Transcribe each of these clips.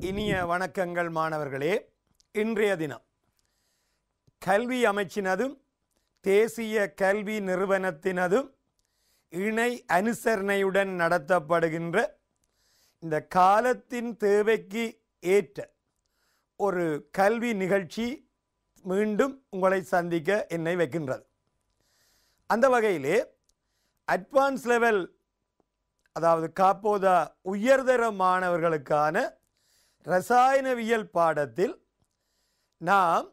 இனிய வணக்கங்கள் மாணவர்களே. இன்றைய தினம் கல்வி அமைச்சினதும் தேசிய கல்வி நிறுவனத்தினதும் இணை அனுசரணையுடன் நடத்தப்படுகின்ற இந்த காலத்தின் தேவைக்கு ஏற்ற ஒரு கல்வி நிகழ்ச்சி மீண்டும் உங்களை சந்திக்க என்னை வைக்கின்றது. அந்த வகையிலே அட்வான்ஸ் லெவல், அதாவது காப்போதா உயர்தர மாணவர்களுக்கான ரசாயனவியல் பாடத்தில் நாம்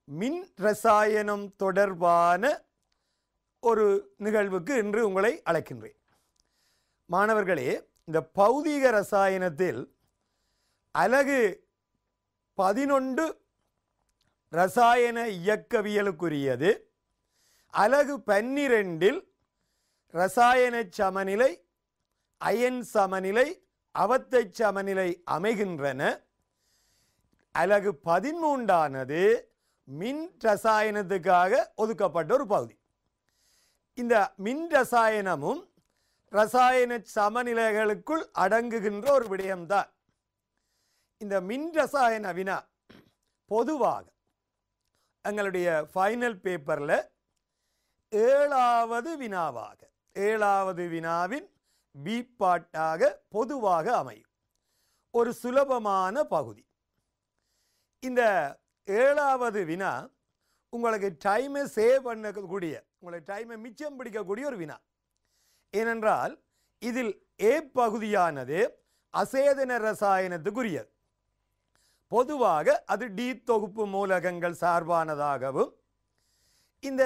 மின் ரசாயனம் தொடர்பான ஒரு நிகழ்வுக்கு இன்று உங்களை அழைக்கின்றேன். மாணவர்களே, இந்த பௌதிக ரசாயனத்தில் அலகு 11 ரசாயன இயக்கவியலுக்குரியது, அலகு 12 ரசாயன சமநிலை, அயன் சமநிலை, அவத்தை சமநிலை அமைகின்றன. அலகு 13 மின் ரசாயனத்துக்காக ஒதுக்கப்பட்ட ஒரு பகுதி. இந்த மின் ரசாயனமும் ரசாயன சமநிலைகளுக்குள் அடங்குகின்ற ஒரு விடயம்தான். இந்த மின் ரசாயன வினா பொதுவாக எங்களுடைய ஃபைனல் பேப்பரில் 7வது வினாவாக, 7வது வினாவின் பி பாட்டாக பொதுவாக அமையும் ஒரு சுலபமான பகுதி. இந்த 7வது வினா உங்களுக்கு டைமை சேவ் பண்ணக்கூடிய, உங்களுக்கு டைமை மிச்சம் பிடிக்கக்கூடிய ஒரு வினா. ஏனென்றால் இதில் ஏ பகுதியானது அசேதன ரசாயனத்துக்குரியது. பொதுவாக அது டி தொகுப்பு மூலகங்கள் சார்பானதாகவும் இந்த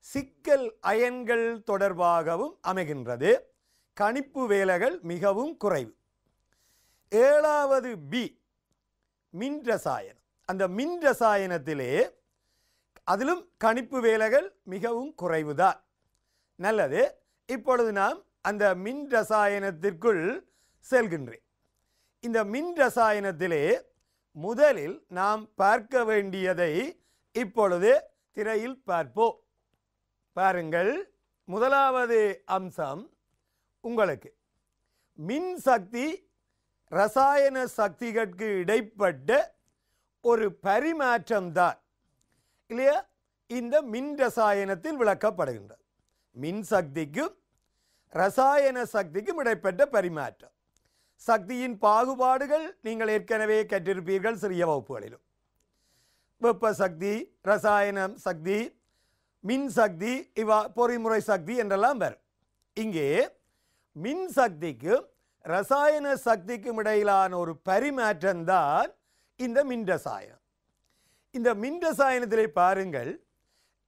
சிக்கல் அயன்கள் தொடர்பாகவும் அமைகின்றது. கணிப்பு வேலைகள் மிகவும் குறைவு. 7வது பி மின் ரசாயனம். அந்த மின் ரசாயனத்திலே அதிலும் கணிப்பு வேலைகள் மிகவும் குறைவுதான். நல்லது, இப்பொழுது நாம் அந்த மின் ரசாயனத்திற்குள் செல்கின்றேன். இந்த மின் ரசாயனத்திலே முதலில் நாம் பார்க்க வேண்டியதை இப்பொழுது திரையில் பார்ப்போம். பாருங்கள், முதலாவது அம்சம் உங்களுக்கு மின் சக்தி ரசாயன சக்திகளுக்கு இடைப்பட்ட ஒரு பரிமாற்றம் தான் இல்லையா இந்த மின் ரசாயனத்தில் விளக்கப்படுகின்றது. மின் சக்திக்கும் ரசாயன சக்திக்கும் இடைப்பட்ட பரிமாற்றம். சக்தியின் பாகுபாடுகள் நீங்கள் ஏற்கனவே கற்றிருப்பீர்கள் சிறிய வகுப்புகளிலும். வெப்ப சக்தி, ரசாயன சக்தி, மின் சக்தி, பொறிமுறை சக்தி என்றெல்லாம் வரும். இங்கே மின் சக்திக்கும் ரசாயன சக்திக்கும் இடையிலான ஒரு பரிமாற்றம் தான் இந்த மின் ரசாயனம். இந்த மின் ரசாயனத்திலே பாருங்கள்,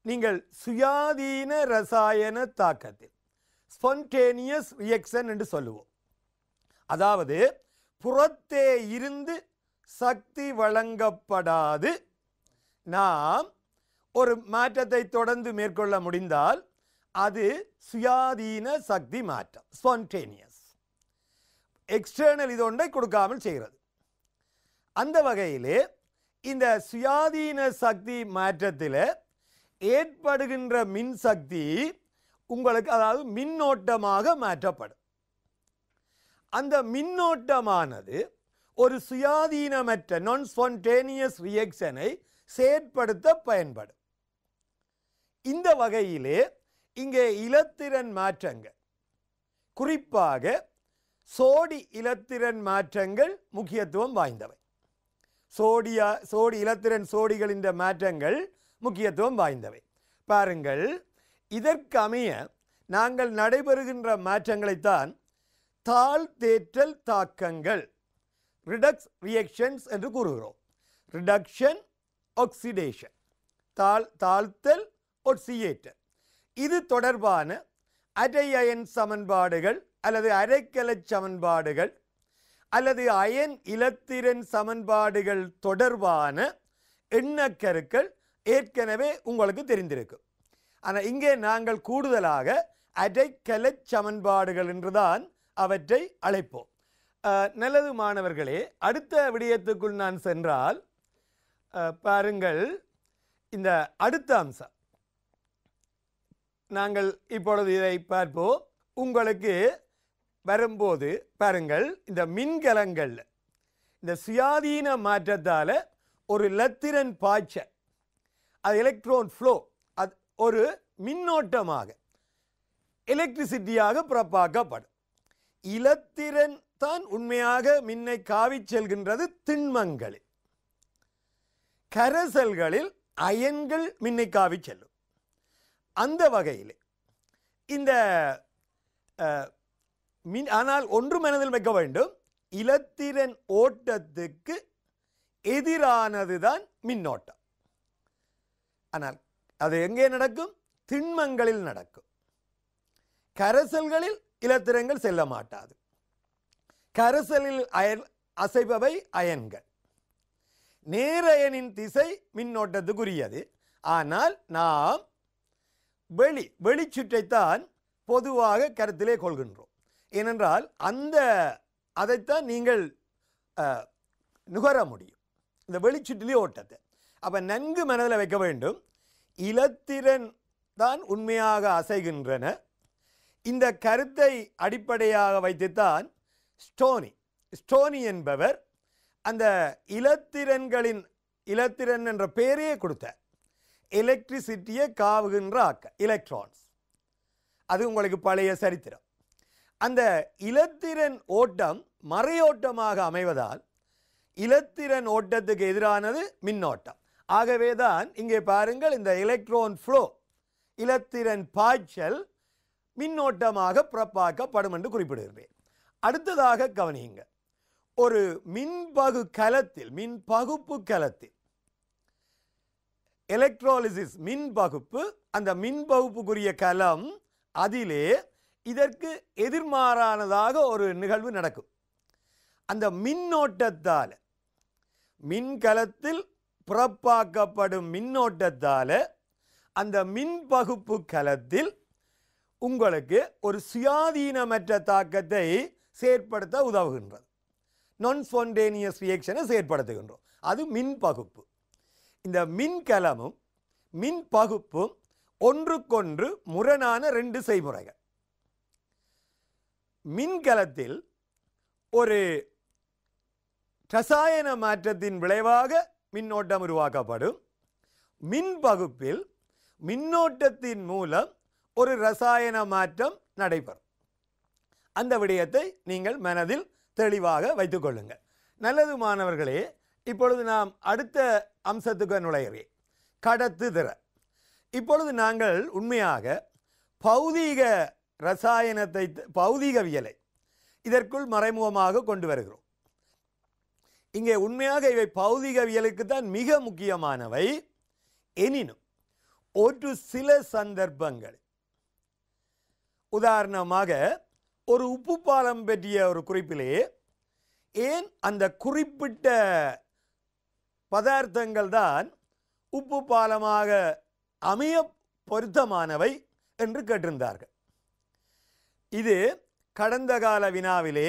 நீங்கள் சுயாதீன ரசாயன தாக்கத்தில் ஸ்பான்டேனியஸ் ரியாக்ஷன் என்று சொல்லுவோம். அதாவது புறத்தே இருந்து சக்தி வழங்கப்படாது நாம் ஒரு மாற்றத்தை தொடர்ந்து மேற்கொள்ள முடிந்தால் அது சுயாதீன சக்தி மாற்றம், ஸ்பான்டேனியஸ். எக்ஸ்டர்னல் இது ஒன்றை கொடுக்காமல் செய்கிறது. அந்த வகையிலே இந்த சுயாதீன சக்தி மாற்றத்தில் ஏற்படுகின்ற மின் சக்தி உங்களுக்கு, அதாவது மின்னோட்டமாக மாற்றப்படும். அந்த மின்னோட்டமானது ஒரு சுயாதீனமற்ற நான் ஸ்பான்டேனியஸ் ரியாக்ஷனை செயற்படுத்த பயன்படும். இந்த வகையிலே இங்கே இலத்திரன் மாற்றங்கள், குறிப்பாக சோடி இலத்திரன் மாற்றங்கள் முக்கியத்துவம் வாய்ந்தவை. சோடி இலத்திரன் சோடிகளின் மாற்றங்கள் முக்கியத்துவம் வாய்ந்தவை. பாருங்கள், இதற்கமைய நாங்கள் நடைபெறுகின்ற மாற்றங்களைத்தான் தாழ்த்தேற்றல் தாக்கங்கள், ரிடக்ஸ் ரியாக்ஷன்ஸ் என்று கூறுகிறோம். ரிடக்ஷன், ஆக்சிடேஷன், தாழ்த்தல், ஒட்சியேற்றல். இது தொடர்பான அரை அயன் சமன்பாடுகள் அல்லது அரைக்கல சமன்பாடுகள் அல்லது அயன் இலத்திரன் சமன்பாடுகள் தொடர்பான எண்ணக்கருக்கள் ஏற்கனவே உங்களுக்கு தெரிந்திருக்கும். ஆனால் இங்கே நாங்கள் கூடுதலாக அரைக்கல சமன்பாடுகள் என்றுதான் அவற்றை அழைப்போம். நல்லது மாணவர்களே, அடுத்த விடயத்துக்குள் நான் சென்றால் பாருங்கள், இந்த அடுத்த அம்சம் நாங்கள் இப்பொழுது இதை பார்ப்போம். உங்களுக்கு வரும்போது பாருங்கள், இந்த மின்கலங்கள் இந்த சுயாதீன மாற்றத்தால் ஒரு இலத்திரன் பாய்ச்சல், அது எலக்ட்ரான் ஃப்ளோ, அது ஒரு மின்னோட்டமாக எலக்ட்ரிசிட்டியாக புறப்பாக்கப்படும். இலத்திரன் தான் உண்மையாக மின்னை காவிச் செல்கின்றது திண்மங்களில். கரைசல்களில் அயன்கள் மின்னை காவிச் செல்லும். அந்த வகையில் இந்த ஆனால் ஒன்று மனதில் வைக்க வேண்டும், இலத்திரன் ஓட்டத்துக்கு எதிரானதுதான் மின்னோட்டம். ஆனால் அது எங்கே நடக்கும்? திண்மங்களில் நடக்கும். கரைசல்களில் இலத்திரங்கள் செல்ல மாட்டாது. கரைசலில் அசைபவை அயன்கள். நேரயனின் திசை மின்னோட்டத்துக்குரியது. ஆனால் நாம் வெளிச்சுற்றைத்தான் பொதுவாக கருத்திலே கொள்கின்றோம். ஏனென்றால் அதைத்தான் நீங்கள் நுகர முடியும், இந்த வெளிச்சுற்றிலே ஓட்டத்தை. அப்போ நன்கு மனதில் வைக்க வேண்டும், இலத்திரன் தான் உண்மையாக அசைகின்றன. இந்த கருத்தை அடிப்படையாக வைத்துத்தான் ஸ்டோனி என்பவர் அந்த இலத்திரன் என்ற பெயரையே கொடுத்தார். எலக்ட்ரிசிட்டியை காவுகின்ற எலக்ட்ரான்ஸ். அது உங்களுக்கு பழைய சரித்திரம். அந்த இலத்திரன் ஓட்டம் மறையோட்டமாக அமைவதால் இலத்திரன் ஓட்டத்துக்கு எதிரானது மின்னோட்டம். ஆகவேதான் இங்கே பாருங்கள், இந்த எலக்ட்ரான் ஃப்ளோ, இலத்திரன் பாய்ச்சல் மின்னோட்டமாக புறப்பாக்கப்படும் என்று குறிப்பிடுகிறேன். அடுத்ததாக கவனியுங்க, ஒரு மின் பகுப்பு கலத்தில் எலக்ட்ரோலிசிஸ் மின் பகுப்பு, அந்த மின் பகுப்புக்குரிய கலம், அதிலே இதற்கு எதிர்மாறானதாக ஒரு நிகழ்வு நடக்கும். அந்த மின்னோட்டத்தால், மின்கலத்தில் புறப்பாக்கப்படும் மின்னோட்டத்தால் அந்த மின் பகுப்பு கலத்தில் உங்களுக்கு ஒரு சுயாதீனமற்ற தாக்கத்தை செயற்படுத்த உதவுகின்றது. நான் ஸ்பான்டேனியஸ் ரியாக்ஷனை செயற்படுத்துகின்றோம். அது மின் பகுப்பு. இந்த மின்கலமும் மின் பகுப்பும் ஒன்றுக்கொன்று முரணான ரெண்டு செய்முறைகள். மின்கலத்தில் ஒரு ரசாயன மாற்றத்தின் விளைவாக மின்னோட்டம் உருவாக்கப்படும். மின் பகுப்பில் மின்னோட்டத்தின் மூலம் ஒரு ரசாயன மாற்றம் நடைபெறும். அந்த விடயத்தை நீங்கள் மனதில் தெளிவாக வைத்துக் கொள்ளுங்கள். நல்லது மாணவர்களே, இப்பொழுது நாம் அடுத்த அம்சத்துக்கு நுழைகிறேன், கடத்துதிறன். இப்பொழுது நாங்கள் உண்மையாக பௌதீக ரசாயனத்தை, பௌதீகவியலை இதற்குள் மறைமுகமாக கொண்டு வருகிறோம். இங்கே உண்மையாக இவை பௌதீகவியலுக்கு தான் மிக முக்கியமானவை. எனினும் ஒரு சில சந்தர்ப்பங்கள், உதாரணமாக ஒரு உப்பு பாலம் பற்றிய ஒரு குறிப்பிலே ஏன் அந்த குறிப்பிட்ட பதார்த்தங்கள் தான் உப்பு பாலமாக அமைய பொருத்தமானவை என்று கேட்டிருந்தார்கள். இது கடந்த கால வினாவிலே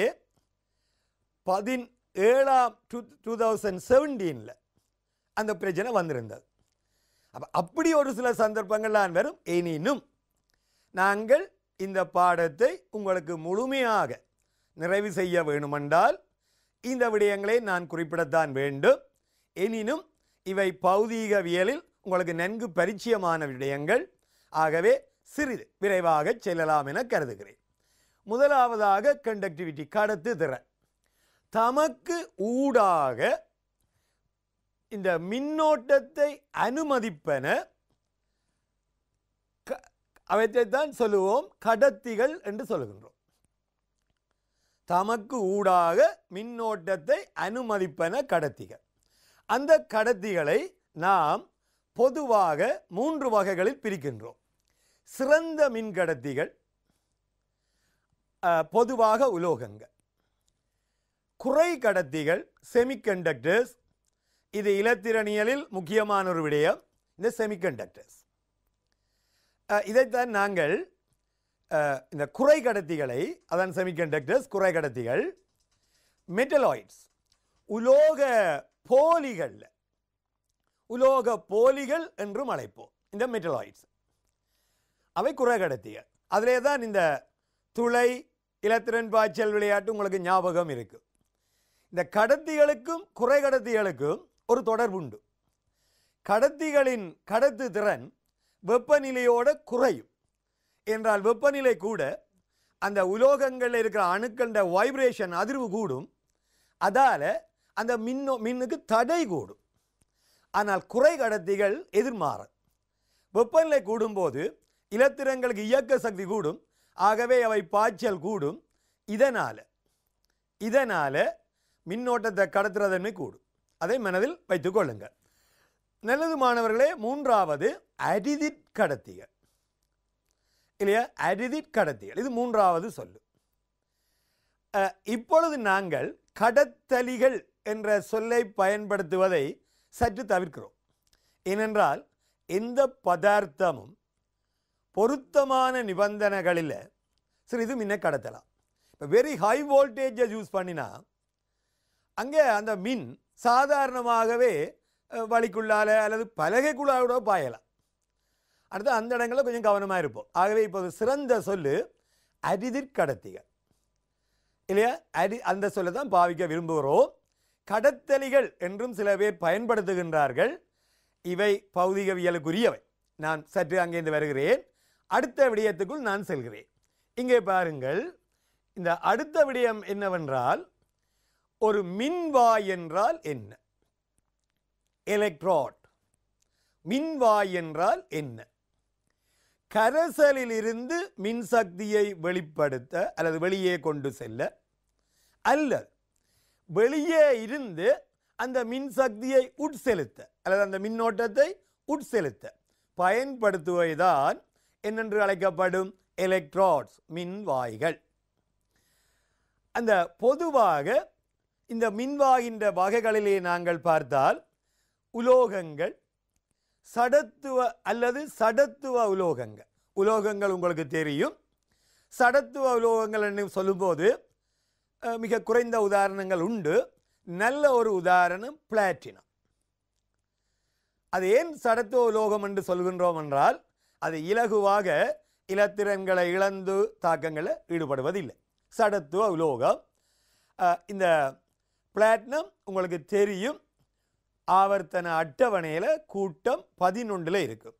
2017 அந்த பிரச்சனை வந்திருந்தது. அப்படி ஒரு சில சந்தர்ப்பங்கள்லாம் வரும். எனினும் நாங்கள் இந்த பாடத்தை உங்களுக்கு முழுமையாக நிறைவு செய்ய வேண்டுமென்றால் இந்த விடயங்களை நான் குறிப்பிடத்தான் வேண்டும். எனினும் இவை பௌதீகவியலில் உங்களுக்கு நன்கு பரிச்சயமான விடயங்கள். ஆகவே சிறிது விரைவாக செல்லலாம் என கருதுகிறேன். முதலாவதாக கண்டக்டிவிட்டி, கடத்துதிறன். தமக்கு ஊடாக இந்த மின்னோட்டத்தை அனுமதிப்பன அவற்றைத்தான் சொல்லுவோம் கடத்திகள் என்று சொல்லுகின்றோம். தமக்கு ஊடாக மின்னோட்டத்தை அனுமதிப்பன கடத்திகள். அந்த கடத்திகளை நாம் பொதுவாக 3 வகைகளில் பிரிக்கின்றோம். சிறந்த மின்கடத்திகள், பொதுவாக உலோகங்கள். குறை கடத்திகள், செமிகண்டக்டர்ஸ். இது இலத்திரனியலில் முக்கியமான ஒரு விடயம், இந்த செமிகண்டக்டர்ஸ். இதைத்தான் நாங்கள் இந்த குறை கடத்திகளை, அதான் செமிகண்டக்டர்ஸ், குறை கடத்திகள். மெட்டலாய்ட்ஸ், உலோக போலிகள் என்றும் அழைப்போம் இந்த மெட்டலாய்ட்ஸ். அவை குறை கடத்திகள். அதிலே தான் இந்த துளை இலத்திரன் பாய்ச்சல் விளையாட்டு உங்களுக்கு ஞாபகம் இருக்கு. இந்த கடத்திகளுக்கும் குறைகடத்திகளுக்கும் ஒரு தொடர்பு உண்டு. கடத்திகளின் கடத்து திறன் வெப்பநிலையோட குறையும் என்றால் வெப்பநிலை கூட அந்த உலோகங்களில் இருக்கிற அணுக்கள வைப்ரேஷன் அதிர்வு கூடும். அதால் அந்த மின்னுக்கு தடை கூடும். ஆனால் குறை கடத்திகள் எதிர்மாறும். வெப்பநிலை கூடும்போது இலத்திரங்களுக்கு இயக்க சக்தி கூடும். ஆகவே அவை பாய்ச்சல் கூடும். இதனால் மின்னோட்டத்தை கடத்துறதன்மை கூடும். அதை மனதில் வைத்துக் கொள்ளுங்கள். நல்லது மாணவர்களே, மூன்றாவது அடிதிட் கடத்திகள் இல்லையா? அடிதிட் கடத்திகள், இது மூன்றாவது சொல்லு. இப்பொழுது நாங்கள் கடத்தலிகள் என்ற சொல்லை பயன்படுத்துவதை சற்று தவிர்க்கிறோம். ஏனென்றால் எந்த பதார்த்தமும் பொருத்தமான நிபந்தனைகளில் சிறிது மின்ன கடத்தலாம். இப்போ வெரி ஹை வோல்டேஜை யூஸ் பண்ணினா அங்கே அந்த மின் சாதாரணமாகவே வழிக்குள்ளால் அல்லது பலகைக்குள்ளாக பாயலாம். அடுத்து அந்த இடங்களில் கொஞ்சம் கவனமாக இருப்போம். ஆகவே இப்போது சிறந்த சொல்லு அடிதிட் கடத்திகள் இல்லையா? அந்த சொல்லை தான் பாவிக்க விரும்புகிறோம். கடத்தலிகள் என்றும் சில பேர் பயன்படுத்துகின்றார்கள். இவை பௌதிகவியலுக்குரியவை. நான் சற்று அங்கேருந்து வருகிறேன். அடுத்த விடயத்துக்குள் நான் செல்கிறேன். இங்கே பாருங்கள், இந்த அடுத்த விடயம் என்னவென்றால், ஒரு மின்வாய் என்றால் என்ன? எலக்ட்ரோட். மின்வாய் என்றால் என்ன? கரைசலில் இருந்து மின்சக்தியை வெளிப்படுத்த அல்லது வெளியே கொண்டு செல்ல, அல்லது வெளியே இருந்து அந்த மின்சக்தியை உட்செலுத்த அல்லது அந்த மின்னோட்டத்தை உட்செலுத்த பயன்படுத்துவதுதான் என்னென்று அழைக்கப்படும் எலக்ட்ரோட்ஸ், மின்வாய்கள். அந்த பொதுவாக இந்த மின்வாயின்ற வகைகளிலே நாங்கள் பார்த்தால் உலோகங்கள், சடத்துவ அல்லது சடத்துவ உலோகங்கள். உலோகங்கள் உங்களுக்கு தெரியும். சடத்துவ உலோகங்கள் என்று சொல்லும்போது மிக குறைந்த உதாரணங்கள் உண்டு. நல்ல ஒரு உதாரணம் பிளாட்டினம். அது ஏன் சடத்துவ உலோகம் என்று சொல்கின்றோம் என்றால், அது இலகுவாக இலத்திரன்களை இழந்து தாக்கங்களில் ஈடுபடுவதில்லை. சடத்துவ உலோகம். இந்த பிளாட்டினம் உங்களுக்கு தெரியும், ஆவர்த்தன அட்டவணையில் கூட்டம் 11 இருக்கும்.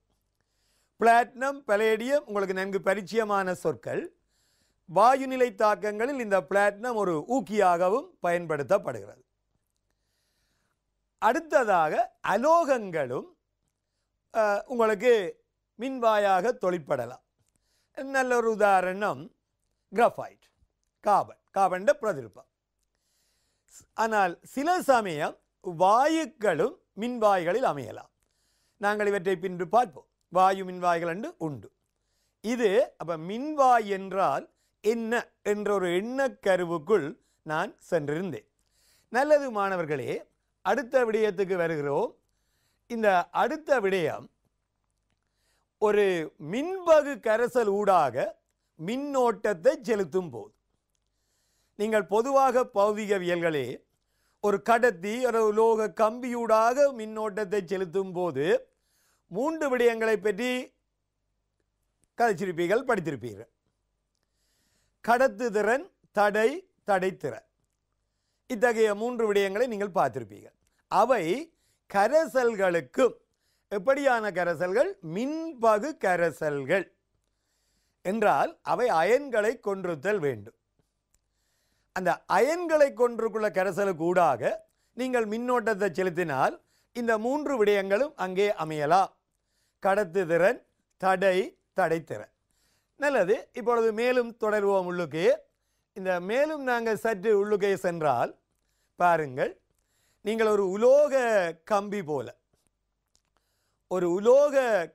பிளாட்டினம், பலேடியம் உங்களுக்கு நன்கு பரிச்சயமான சொற்கள். வாயுநிலை தாக்கங்களில் இந்த பிளாட்டினம் ஒரு ஊக்கியாகவும் பயன்படுத்தப்படுகிறது. அடுத்ததாக அலோகங்களும் உங்களுக்கு மின்வாயாக தொழிற்படலாம். நல்ல ஒரு உதாரணம் கிராஃபைட், கார்பன் பிரதிருப்பம். ஆனால் சில சமயம் வாயுக்களும் மின்வாய்களில் அமையலாம். நாங்கள் இவற்றை பின்பு பார்ப்போம். வாயு மின்வாய்கள் என்று உண்டு. இது அப்போ மின்வாய் என்றால் என்ன என்ற ஒரு எண்ணக்கருவுக்குள் நான் சென்றிருந்தேன். நல்லது மாணவர்களே, அடுத்த விடயத்துக்கு வருகிறோம். இந்த அடுத்த விடயம் ஒரு மின்பகு கரைசல் ஊடாக மின்னோட்டத்தை செலுத்தும் போது, நீங்கள் பொதுவாக பௌதிகவியல்களே ஒரு கடத்தி ஒரு உலோக கம்பியூடாக மின்னோட்டத்தை செலுத்தும் போது 3 விடயங்களை பற்றி கதைச்சிருப்பீர்கள், படித்திருப்பீர்கள். கடத்துதிறன், தடை, தடைத்திறன். இத்தகைய 3 விடயங்களை நீங்கள் பார்த்திருப்பீர்கள். அவை கரைசல்களுக்கும், எப்படியான கரைசல்கள்? மின்பகு கரைசல்கள் என்றால் அவை அயன்களை கொண்டிருத்தல் வேண்டும். அந்த அயன்களை கொண்டிருக்குள்ள கரைசலுக்கு ஊடாக நீங்கள் மின்னோட்டத்தை செலுத்தினால் இந்த 3 விடயங்களும் அங்கே அமையலாம். கடத்துதிறன், தடை, தடைத்திறன். நல்லது. இப்பொழுது மேலும் தொடர்வோம் உள்ளுக்கு. இந்த மேலும் நாங்கள் சற்று உள்ளுக்கே சென்றால் பாருங்கள், நீங்கள் ஒரு உலோக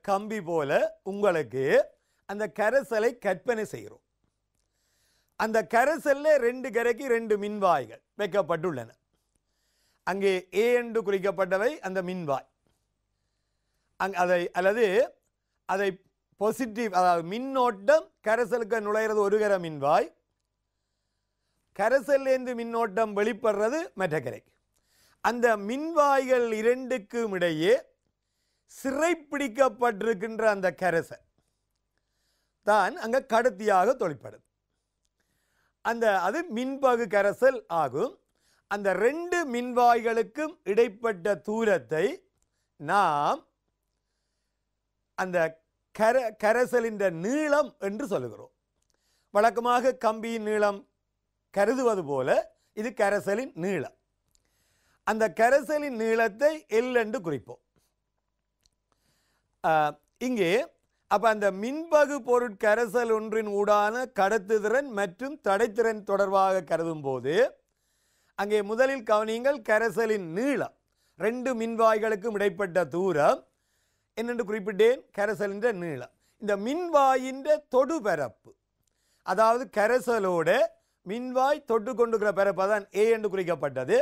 கம்பி போல உங்களுக்கு அந்த கரைசலை கற்பனை செய்கிறோம். அந்த கரைசல்ல 2 கரைக்கு 2 மின்வாய்கள் வைக்கப்பட்டுள்ளன. அங்கே ஏ என்று குறிக்கப்பட்டவை அந்த மின்வாய். அதை பாசிட்டிவ், அதாவது மின்னோட்டம் கரைசலுக்கு நுழைகிறது ஒரு கரை மின்வாய், கரைசல்லேருந்து மின்னோட்டம் வெளிப்படுறது மற்ற கரைக்கு. அந்த மின்வாய்கள் 2க்கும் இடையே சிறைப்பிடிக்கப்பட்டிருக்கின்ற அந்த கரைசல் தான் அங்கே கடத்தியாக தொழிற்படுது. அது மின்பகு கரைசல் ஆகும். அந்த ரெண்டு மின்வாய்களுக்கும் இடைப்பட்ட தூரத்தை நாம் அந்த கரைசலின் நீளம் என்று சொல்லுகிறோம். வழக்கமாக கம்பியின் நீளம் கருதுவது போல இது கரைசலின் நீளம். அந்த கரைசலின் நீளத்தை L என்று குறிப்போம். இங்கே அப்ப அந்த மின்பகு பொருட்கரைசல் ஒன்றின் ஊடான கடத்துதிறன் மற்றும் தடைத்திறன் தொடர்பாக கருதும் போது அங்கே முதலில் கவனியுங்கள், கரைசலின் நீளம் ரெண்டு மின்வாய்களுக்கும் இடைப்பட்ட தூரம் என்னென்று குறிப்பிட்டேன், கரைசலின் நீளம். இந்த மின்வாயின் தொடுபரப்பு, அதாவது கரைசலோட மின்வாய் தொட்டு கொண்டுக்கிற பரப்பு தான் A என்று குறிக்கப்பட்டது.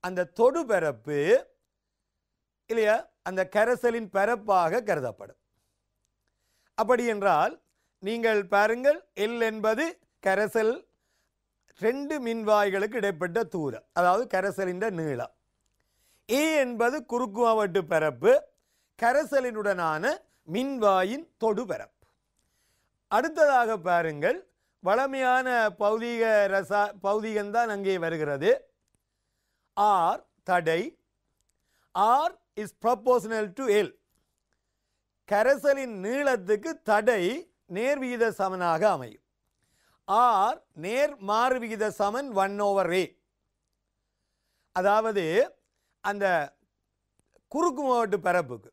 அந்த தொடுபரப்பு இல்லையா அந்த கரைசலின் பரப்பாக கருதப்படும். அப்படி என்றால் நீங்கள் பாருங்கள், L என்பது கரைசல் ரெண்டு மின்வாய்களுக்கு இடைப்பட்ட தூரம், அதாவது கரைசலின் நீளம். A என்பது குறுக்குவட்டு பரப்பு, கரைசலினுடனான மின்வாயின் தொடுபரப்பு. அடுத்ததாக பாருங்கள், வளமையான பௌதிகம்தான் அங்கே வருகிறது. R தடை, R is proportional to L. கரைசலின் நீளத்துக்கு தடை நேர்விகித சமனாக அமையும். R நேர் மாறுவிகித சமன் 1/A. அதாவது அந்த குறுக்குவட்டு பரப்புக்கு,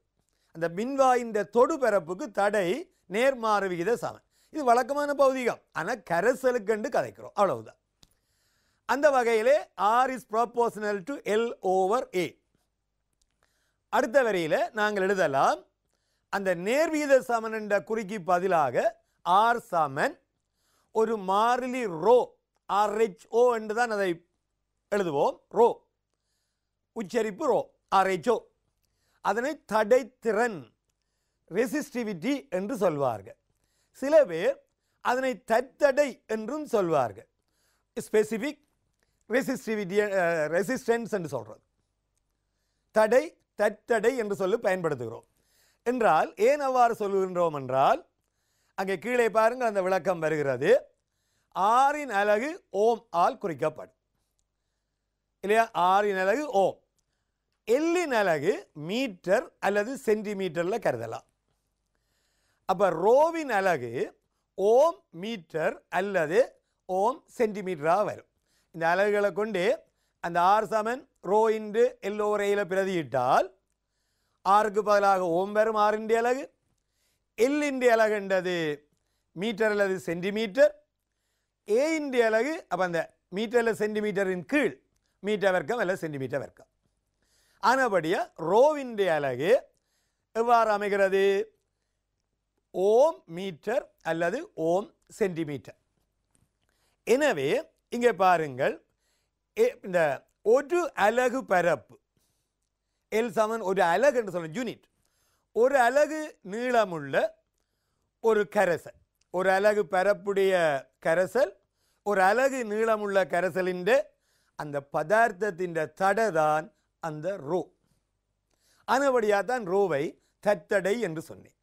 அந்த மின்வாயின் தொடு பரப்புக்கு தடை நேர்மாறு விகித சமன். இது வழக்கமான பௌதிகம், ஆனால் கரைசலுக்கு என்று கதைக்கிறோம், அவ்வளவுதான். அந்த வகையிலே R is proportional to L/A. அடுத்த வரையில் நாங்கள் எழுதலாம், அந்த நேர்விகித சமன் என்ற குறிக்கு பதிலாக R சமன் ஒரு மாறிலி ரோ, RHO என்று தான் அதை எழுதுவோம். ரோ உச்சரிப்பு ரோ, RHO. அதனை தடைத்திறன், ரெசிஸ்டிவிட்டி என்று சொல்வார்கள். சில பேர் அதனை தட்டடை என்றும் சொல்வார்கள். ஸ்பெசிபிக் ரெசிஸ்டிவிட்டி, ரெசிஸ்டன்ஸ் என்று சொல்றது. தடை, தட்டடை என்று சொல்லி பயன்படுத்துகிறோம். என்றால் ஏன் அவ்வாறு சொல்லுகின்றோம் என்றால், அங்கே கீழே பாருங்கள், அந்த விளக்கம் வருகிறது. ஆரின் அலகு ஓம் ஆல் குறிக்கப்படும் இல்லையா? ஆரின் அலகு ஓம். எல்லின் அலகு மீட்டர் அல்லது சென்டிமீட்டரில் கருதலாம். அப்போ ரோவின் அலகு ஓம் மீட்டர் அல்லது ஓம் சென்டிமீட்டராக வரும். இந்த அலகுகளை கொண்டு அந்த ஆர் சமன் ரோ இன்று எல்லோரையில் பிரதியிட்டால் ஆருக்கு பதிலாக ஓம் வரும். ஆறின் அலகு, எல்லின் அலகு என்றது மீட்டர் அல்லது சென்டிமீட்டர், ஏயின் அலகு அப்போ அந்த மீட்டர் அல்லது சென்டிமீட்டரின் கீழ் மீட்டர் வர்க்கம் அல்லது சென்டிமீட்டர் வர்க்கம். ஆனபடியா ரோவின் அலகு எவ்வாறு அமைகிறது? ஓம் மீட்டர் அல்லது ஓம் சென்டிமீட்டர். எனவே இங்கே பாருங்கள், இந்த ஒரு அலகு பரப்பு எல் சமன் ஒரு அலகு என்று சொல்ல யூனிட், ஒரு அலகு நீளமுள்ள ஒரு கரைசல், ஒரு அலகு பரப்புடைய கரைசல், ஒரு அலகு நீளமுள்ள கரைசலின் அந்த பதார்த்தத்தின் தடைதான் அந்த ரோ. ஆனபடியாக தான் ரோவை தட்டடை என்று சொன்னேன்.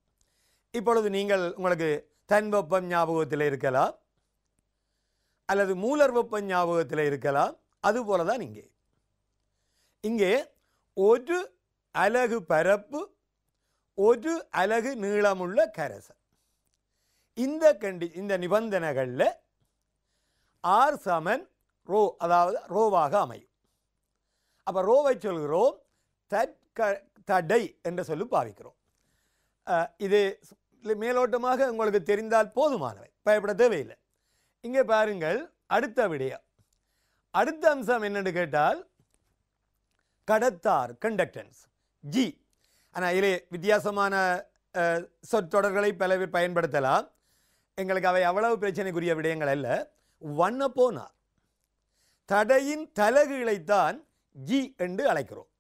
இப்பொழுது நீங்கள் உங்களுக்கு தன் வெப்பம் ஞாபகத்தில் இருக்கலாம் அல்லது மூலர் வெப்பம் ஞாபகத்தில் இருக்கலாம். அதுபோல தான் இங்கே ஒரு அலகு பரப்பு, ஒரு அலகு நீளமுள்ள கரைசல். இந்த நிபந்தனைகளில் ஆர் சமன் ரோ, அதாவது ரோவாக அமையும். அப்போ ரோவை சொல்கிறோம் தடை என்று சொல்லி பாவிக்கிறோம். இது மேலோட்டமாக உங்களுக்கு தெரிந்தால் போதுமானவை, பயப்பட தேவையில்லை. இங்கே பாருங்கள், அடுத்த விடயம், அடுத்த அம்சம் என்னென்னு கேட்டால் கடத்தார், கண்டக்டன்ஸ், ஜி. ஆனால் இதிலே வித்தியாசமான சொற்றொடர்களை பல பேர் பயன்படுத்தலாம். எங்களுக்கு அவை அவ்வளவு பிரச்சனைக்குரிய விடயங்கள் அல்ல. 1/R தடையின் தலகுகளைத்தான் ஜி என்று அழைக்கிறோம்.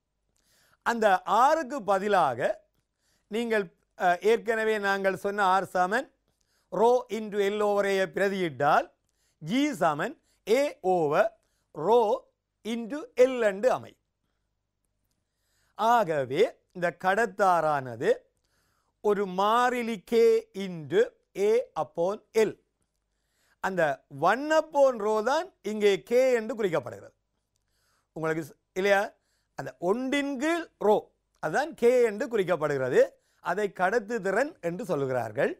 அந்த ஆருக்கு பதிலாக நீங்கள் ஏற்கனவே நாங்கள் சொன்ன ஆர் சமன் ரோ இன்டு எல் ஓவர் ஏ பிரதியிட்டால் ஜி சமன் ஏ ஓவர் ரோ இன்டு எல் என்று அமையும். ஆகவே இந்த கடத்தாரானது ஒரு மாறிலி கே இன்டு ஏ அப்போன் எல். அந்த 1/ρ தான் இங்கே கே என்று குறிக்கப்படுகிறது. உங்களுக்கு இல்லையா, அந்த ஒன்றின் கீழ் ரோ அதுதான் கே என்று குறிக்கப்படுகிறது. அதை கடத்துதிறன் என்று சொல்லுகிறார்கள்.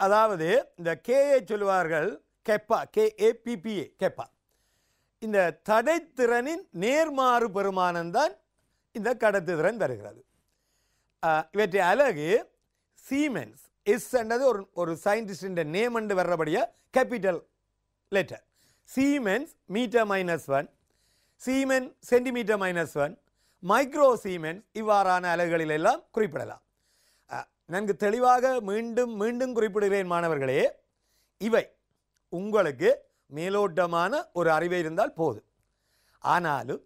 அதாவது இந்த கேயை சொல்லுவார்கள் கெப்பா, KAPPA கெப்பா. இந்த தடைத்திறனின் நேர்மாறு பெருமானம்தான் இந்த கடத்துதிறன் தருகிறது. இவற்றை அழகு சீமென்ஸ், எஸ் என்றது ஒரு சயின்டிஸ்டின் நேம் என்று வர்றபடியா capital letter. Siemens metre, siemen centimetre, micro siemens இவ்வாறான அலகுகளில் எல்லாம் குறிப்பிடலாம். நன்கு தெளிவாக மீண்டும் மீண்டும் குறிப்பிடுகிறேன் மாணவர்களே, இவை உங்களுக்கு மேலோட்டமான ஒரு அறிவை இருந்தால் போதும். ஆனாலும்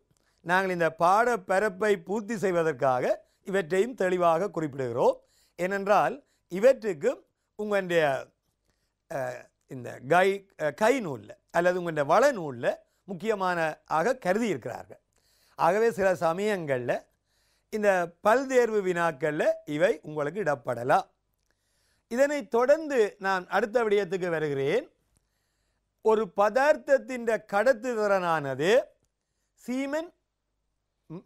நாங்கள் இந்த பாடப்பரப்பை பூர்த்தி செய்வதற்காக இவற்றையும் தெளிவாக குறிப்பிடுகிறோம். ஏனென்றால் இவற்றுக்கு உங்களுடைய இந்த கை நூலில் அல்லது உங்களுடைய வள நூலில் முக்கியமான கருதி இருக்கிறார்கள். ஆகவே சில சமயங்களில் இந்த பல்தேர்வு வினாக்களில் இவை உங்களுக்கு இடப்படலாம். இதனை தொடர்ந்து நான் அடுத்த விடயத்துக்கு வருகிறேன். ஒரு பதார்த்தத்தின் கடத்துதிறனானது சீமென்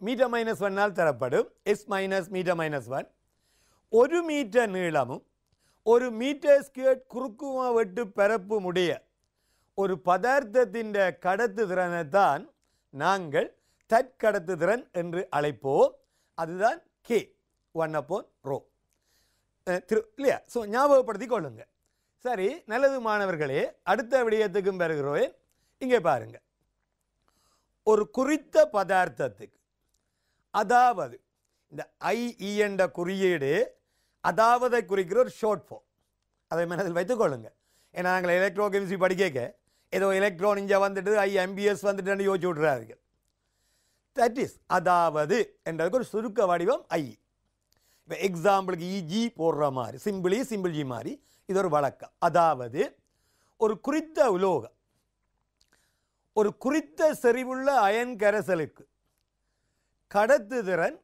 மீட்டர்-1 தரப்படும். S மீட்டர்-1 1 மீட்டர் நீளமும் 1 மீட்டர் ஸ்கொயர் குறுக்குமா வெட்டு பரப்பு உடைய ஒரு பதார்த்தத்தின் கடத்துதிறனைத்தான் நாங்கள் தற்கடத்துதிறன் என்று அழைப்போம். அதுதான் K 1/ρ இல்லையா? ஸோ ஞாபகப்படுத்திக் கொள்ளுங்க. சரி, நல்லது மாணவர்களே, அடுத்த விடயத்துக்கும் வருகிறோம். இங்கே பாருங்க, ஒரு குறித்த பதார்த்தத்துக்கு, அதாவது இந்த IE என்ற குறியீடு அதாவதை குறிக்கிற ஒரு ஷார்ட் ஃபார்ம். அதை மனதில் வைத்துக் கொள்ளுங்க. ஏன்னா நாங்கள் எலக்ட்ரோ கெமிஸ்ட்ரி படிக்க ஏதோ எலக்ட்ரான் இங்கே வந்துட்டு IMBS வந்துட்டு யோசிச்சு விட்றார்கள். தட் இஸ் அதாவது என்றதுக்கு ஒரு சுருக்க வடிவம் IE. இப்போ எக்ஸாம்பிளுக்கு EG போடுற மாதிரி சிம்பிள் G மாதிரி இது ஒரு வழக்கம். அதாவது ஒரு குறித்த உலோகம் ஒரு குறித்த செறிவுள்ள அயன் கரைசலுக்கு கடத்துதிறன்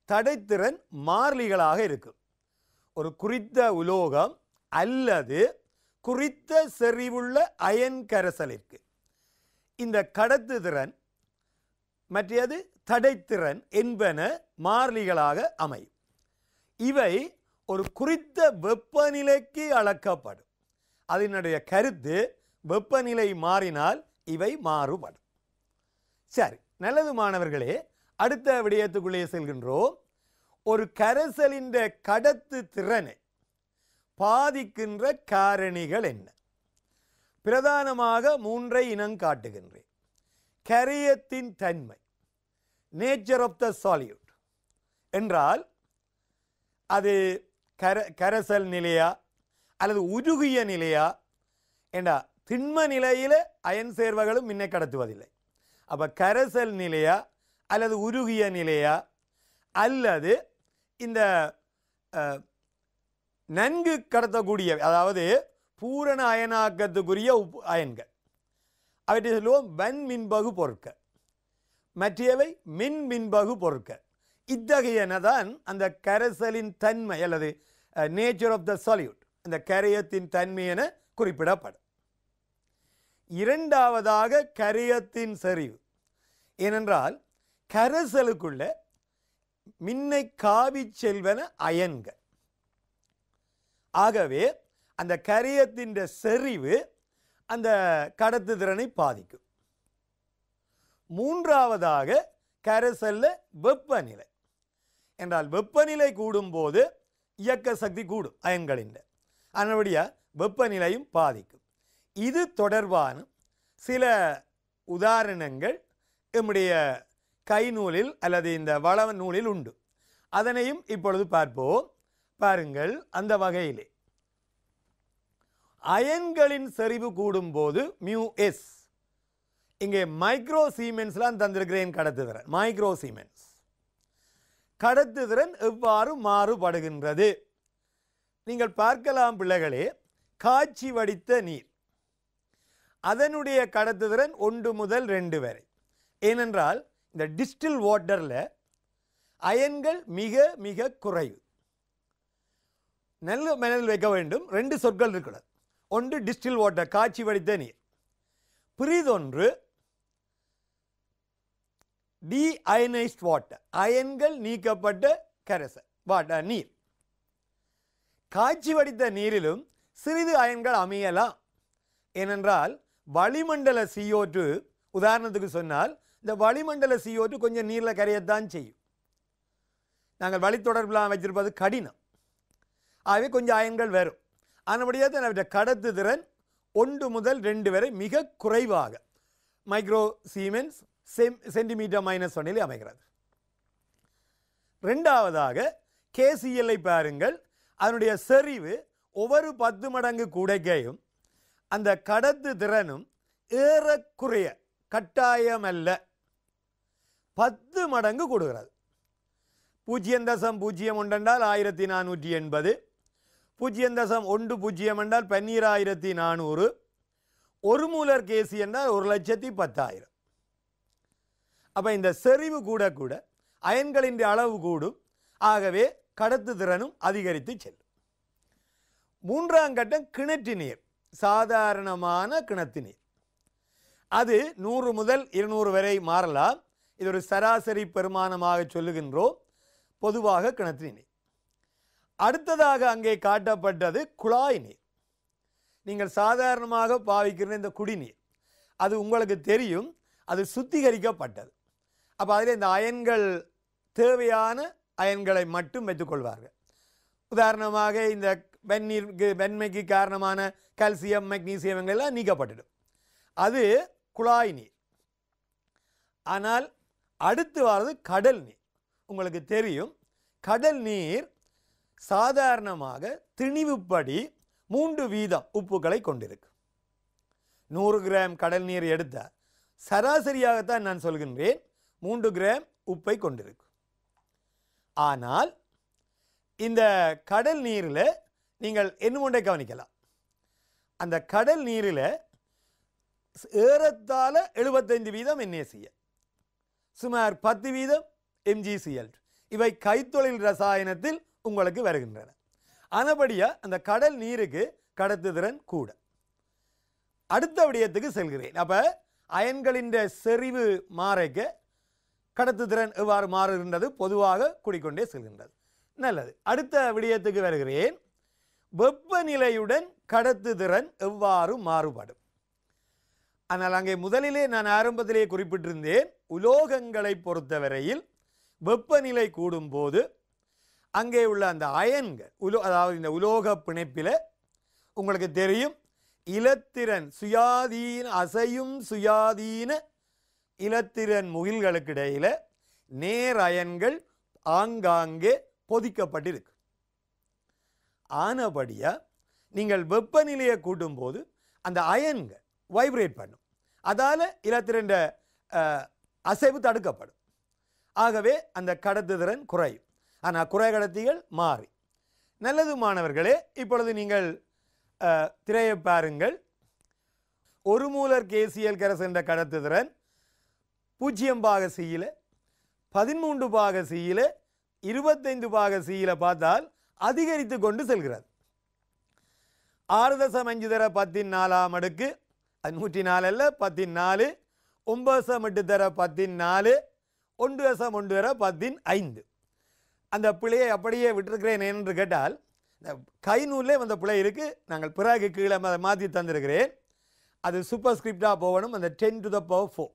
தடைத்திறன் மாறிலிகளாக இருக்கும். ஒரு குறித்த உலோகம் அல்லது குறித்த செறிவுள்ள அயன் கரைசலிற்கு இந்த கடத்துதிறன் மற்றது தடைத்திறன் என்பன மாறிலிகளாக அமையும். இவை ஒரு குறித்த வெப்பநிலைக்கு அளக்கப்படும். அதனுடைய கருத்து வெப்பநிலை மாறினால் இவை மாறுபடும். சரி, நல்லது மாணவர்களே, அடுத்த விடயத்துக்குள்ளே செல்கின்றோம். ஒரு கரைசலின் கடத்து திறனை பாதிக்கின்ற காரணிகள் என்ன? பிரதானமாக 3 இனம் காட்டுகின்றேன். கரையத்தின் தன்மை, நேச்சர் ஆஃப் த சாலியூட் என்றால் அது கரைசல் நிலையா அல்லது உருகிய நிலையா? ஏண்டா திண்ம நிலையில் அயன் சேர்வகளும் மின்னை கடத்துவதில்லை. அப்போ கரைசல் நிலையா அல்லது உருகிய நிலையா அல்லது இந்த நன்கு கடத்தக்கூடிய, அதாவது பூரண அயனாக்கத்துக்குரிய அயன்கள், அவற்றை சொல்லுவோம் வன் மின்பகு பொருட்கள், மற்றவை மின் மின்பகு பொருட்கள். இத்தகையனதான் அந்த கரைசலின் தன்மை அல்லது நேச்சர் ஆஃப் த சாலியூட், அந்த கரையத்தின் தன்மை என குறிப்பிடப்படும். இரண்டாவதாக கரையத்தின் செறிவு. ஏனென்றால் கரைசலுக்குள்ள மின்னை காவி செல்வன அயன்கள். ஆகவே அந்த கரையத்தின் செறிவு அந்த கடத்துதிறனை பாதிக்கும். மூன்றாவதாக கரைசல்ல வெப்பநிலை என்றால் வெப்பநிலை கூடும் போது இயக்க சக்தி கூடும் அயன்களின், அதனுடைய வெப்பநிலையும் பாதிக்கும். இது தொடர்பான சில உதாரணங்கள் நம்முடைய கை நூலில் அல்லது இந்த வள நூலில் உண்டு. அதனையும் இப்பொழுது பார்ப்போம். பாருங்கள், அந்த வகையிலே அயன்களின் செறிவு கூடும் போது μS, இங்கே மைக்ரோ சீமென்ஸ்லாம் தந்திருக்கிறேன் கடத்துதிறன். மைக்ரோ சீமென்ஸ் கடத்துதிறன் எவ்வாறு மாறுபடுகின்றது நீங்கள் பார்க்கலாம் பிள்ளைகளே. காய்ச்சி வடித்த நீர், அதனுடைய கடத்துதிறன் 1 முதல் 2 வரை. ஏனென்றால் இந்த டிஸ்டில் வாட்டரில் அயன்கள் மிக மிக குறைவு. நல்ல மனதில் வைக்க வேண்டும். 2 சொற்கள் இருக்கிறது. ஒன்று டிஸ்டில் வாட்டர், காய்ச்சி வடித்த நீர். பிரிதொன்று டீஅயனைஸ்ட் வாட்டர், அயன்கள் நீக்கப்பட்ட கரைசல் வாட்டர் நீர். காய்ச்சி வடித்த நீரிலும் சிறிது அயன்கள் அமையலாம். ஏனென்றால் வளிமண்டல CO2, உதாரணத்துக்கு சொன்னால் இந்த வளிமண்டல CO2 கொஞ்சம் நீரில் கரையத்தான் செய்யும். நாங்கள் வழித்தொடர்புலாம் வச்சிருப்பது கடினம், ஆகவே கொஞ்சம் அயன்கள் வரும். ஆனபடியாக தான் அவற்றை கடத்து திறன் 1 முதல் 2 வரை மிக குறைவாக மைக்ரோ சீமென்ஸ் சென்டிமீட்டர் -1 அமைகிறது. இரண்டாவதாக KCl பாருங்கள், அதனுடைய செறிவு ஒவ்வொரு 10 மடங்கு கூடைக்கையும் அந்த கடத்து திறனும் ஏறக்குறைய கட்டாயமல்ல 10 மடங்கு கூடுகிறது. 0.01 என்றால் 1480, 0.10 என்றால் 12400, 1 மூலர் KC என்றால் 1,10,000. அப்போ இந்த செறிவு கூட கூட அயன்களின் அளவு கூடும், ஆகவே கடத்து திறனும் அதிகரித்து செல்லும். மூன்றாம் கட்டம் கிணற்று நீர், சாதாரணமான கிணத்து நீர். அது 100 முதல் 200 வரை மாறலாம். இது ஒரு சராசரி பெருமானமாக சொல்லுகின்றோம், பொதுவாக கிணற்று நீர். அடுத்ததாக அங்கே காட்டப்பட்டது குழாய் நீர். நீங்கள் சாதாரணமாக பாவிக்கிற இந்த குடிநீர், அது உங்களுக்கு தெரியும், அது சுத்திகரிக்கப்பட்டது. அப்போ அதில் இந்த அயன்கள் தேவையான அயன்களை மட்டும் வைத்துக்கொள்வார்கள். உதாரணமாக இந்த வெண்மைக்கு காரணமான கால்சியம், மெக்னீசியம் எல்லாம் நீக்கப்பட்டுடும். அது குழாய் நீர். ஆனால் அடுத்து வர்றது கடல் நீர். உங்களுக்கு தெரியும், கடல் நீர் சாதாரணமாக திணிவுப்படி 3 வீதம் உப்புக்களை கொண்டிருக்கு. 100 கிராம் கடல் நீர் எடுத்தால் சராசரியாகத்தான் நான் சொல்கின்றேன், 3 கிராம் உப்பை கொண்டிருக்கு. ஆனால் இந்த கடல் நீரில் நீங்கள் என்ன ஒன்றை கவனிக்கலாம், அந்த கடல் நீரில் ஏறத்தாழ 75 வீதம் NaCl, சுமார் 10 வீதம் MgCl. இவை கைத்தொழில் ரசாயனத்தில் உங்களுக்கு வருகின்றன. ஆனபடியா அந்த கடல் நீருக்கு கடத்து திறன் கூட. அடுத்த விடயத்துக்கு செல்கிறேன். அப்போ அயன்களின் செறிவு மாறைக்க கடத்து திறன் எவ்வாறு மாறுகின்றது, பொதுவாக கூடிக்கொண்டே செல்கின்றது. நல்லது, அடுத்த விடயத்துக்கு வருகிறேன். வெப்பநிலையுடன் கடத்து திறன் எவ்வாறு மாறுபடும். ஆனால் அங்கே முதலிலே நான் ஆரம்பத்திலே குறிப்பிட்டிருந்தேன், உலோகங்களை பொறுத்தவரையில் வெப்பநிலை கூடும்போது அங்கே உள்ள அந்த அயன்கள் அதாவது இந்த உலோக பிணைப்பில் உங்களுக்கு தெரியும், இலத்திரன் சுயாதீன அசையும் சுயாதீன இலத்திரன் முகில்களுக்கு இடையில் நேர் அயன்கள் ஆங்காங்கே பொதிக்கப்பட்டிருக்கு. ஆனபடியா நீங்கள் வெப்பநிலையை கூட்டும்போது அந்த அயன்கள் வைப்ரேட் பண்ணும், அதால் இலத்திரன் அசைவு தடுக்கப்படும். ஆகவே அந்த கடத்துதிறன் குறையும். ஆனால் குறை கடத்திகள் மாறி. நல்லது மாணவர்களே, இப்பொழுது நீங்கள் திரையை பாருங்கள். 1 மூலர் KCl கரைசல் என்ற கடத்துதிறன் 0 பாக Cயில், 13 பாக Cயில், 25 பாக Cயில் பார்த்தால் அதிகரித்து கொண்டு செல்கிறது. 6.5 தர 14 அடுக்கு, அது 104 அல்ல 14, 9 தர 14, 1.1 தர 15. அந்த பிழையை அப்படியே விட்டிருக்கிறேன் என்று கேட்டால், கை நூலே அந்த பிழை இருக்குது, நாங்கள் பிறகு கீழே அதை மாற்றி தந்திருக்கிறேன். அது சூப்பர் ஸ்கிரிப்டாக போகணும். அந்த 10 to the power 4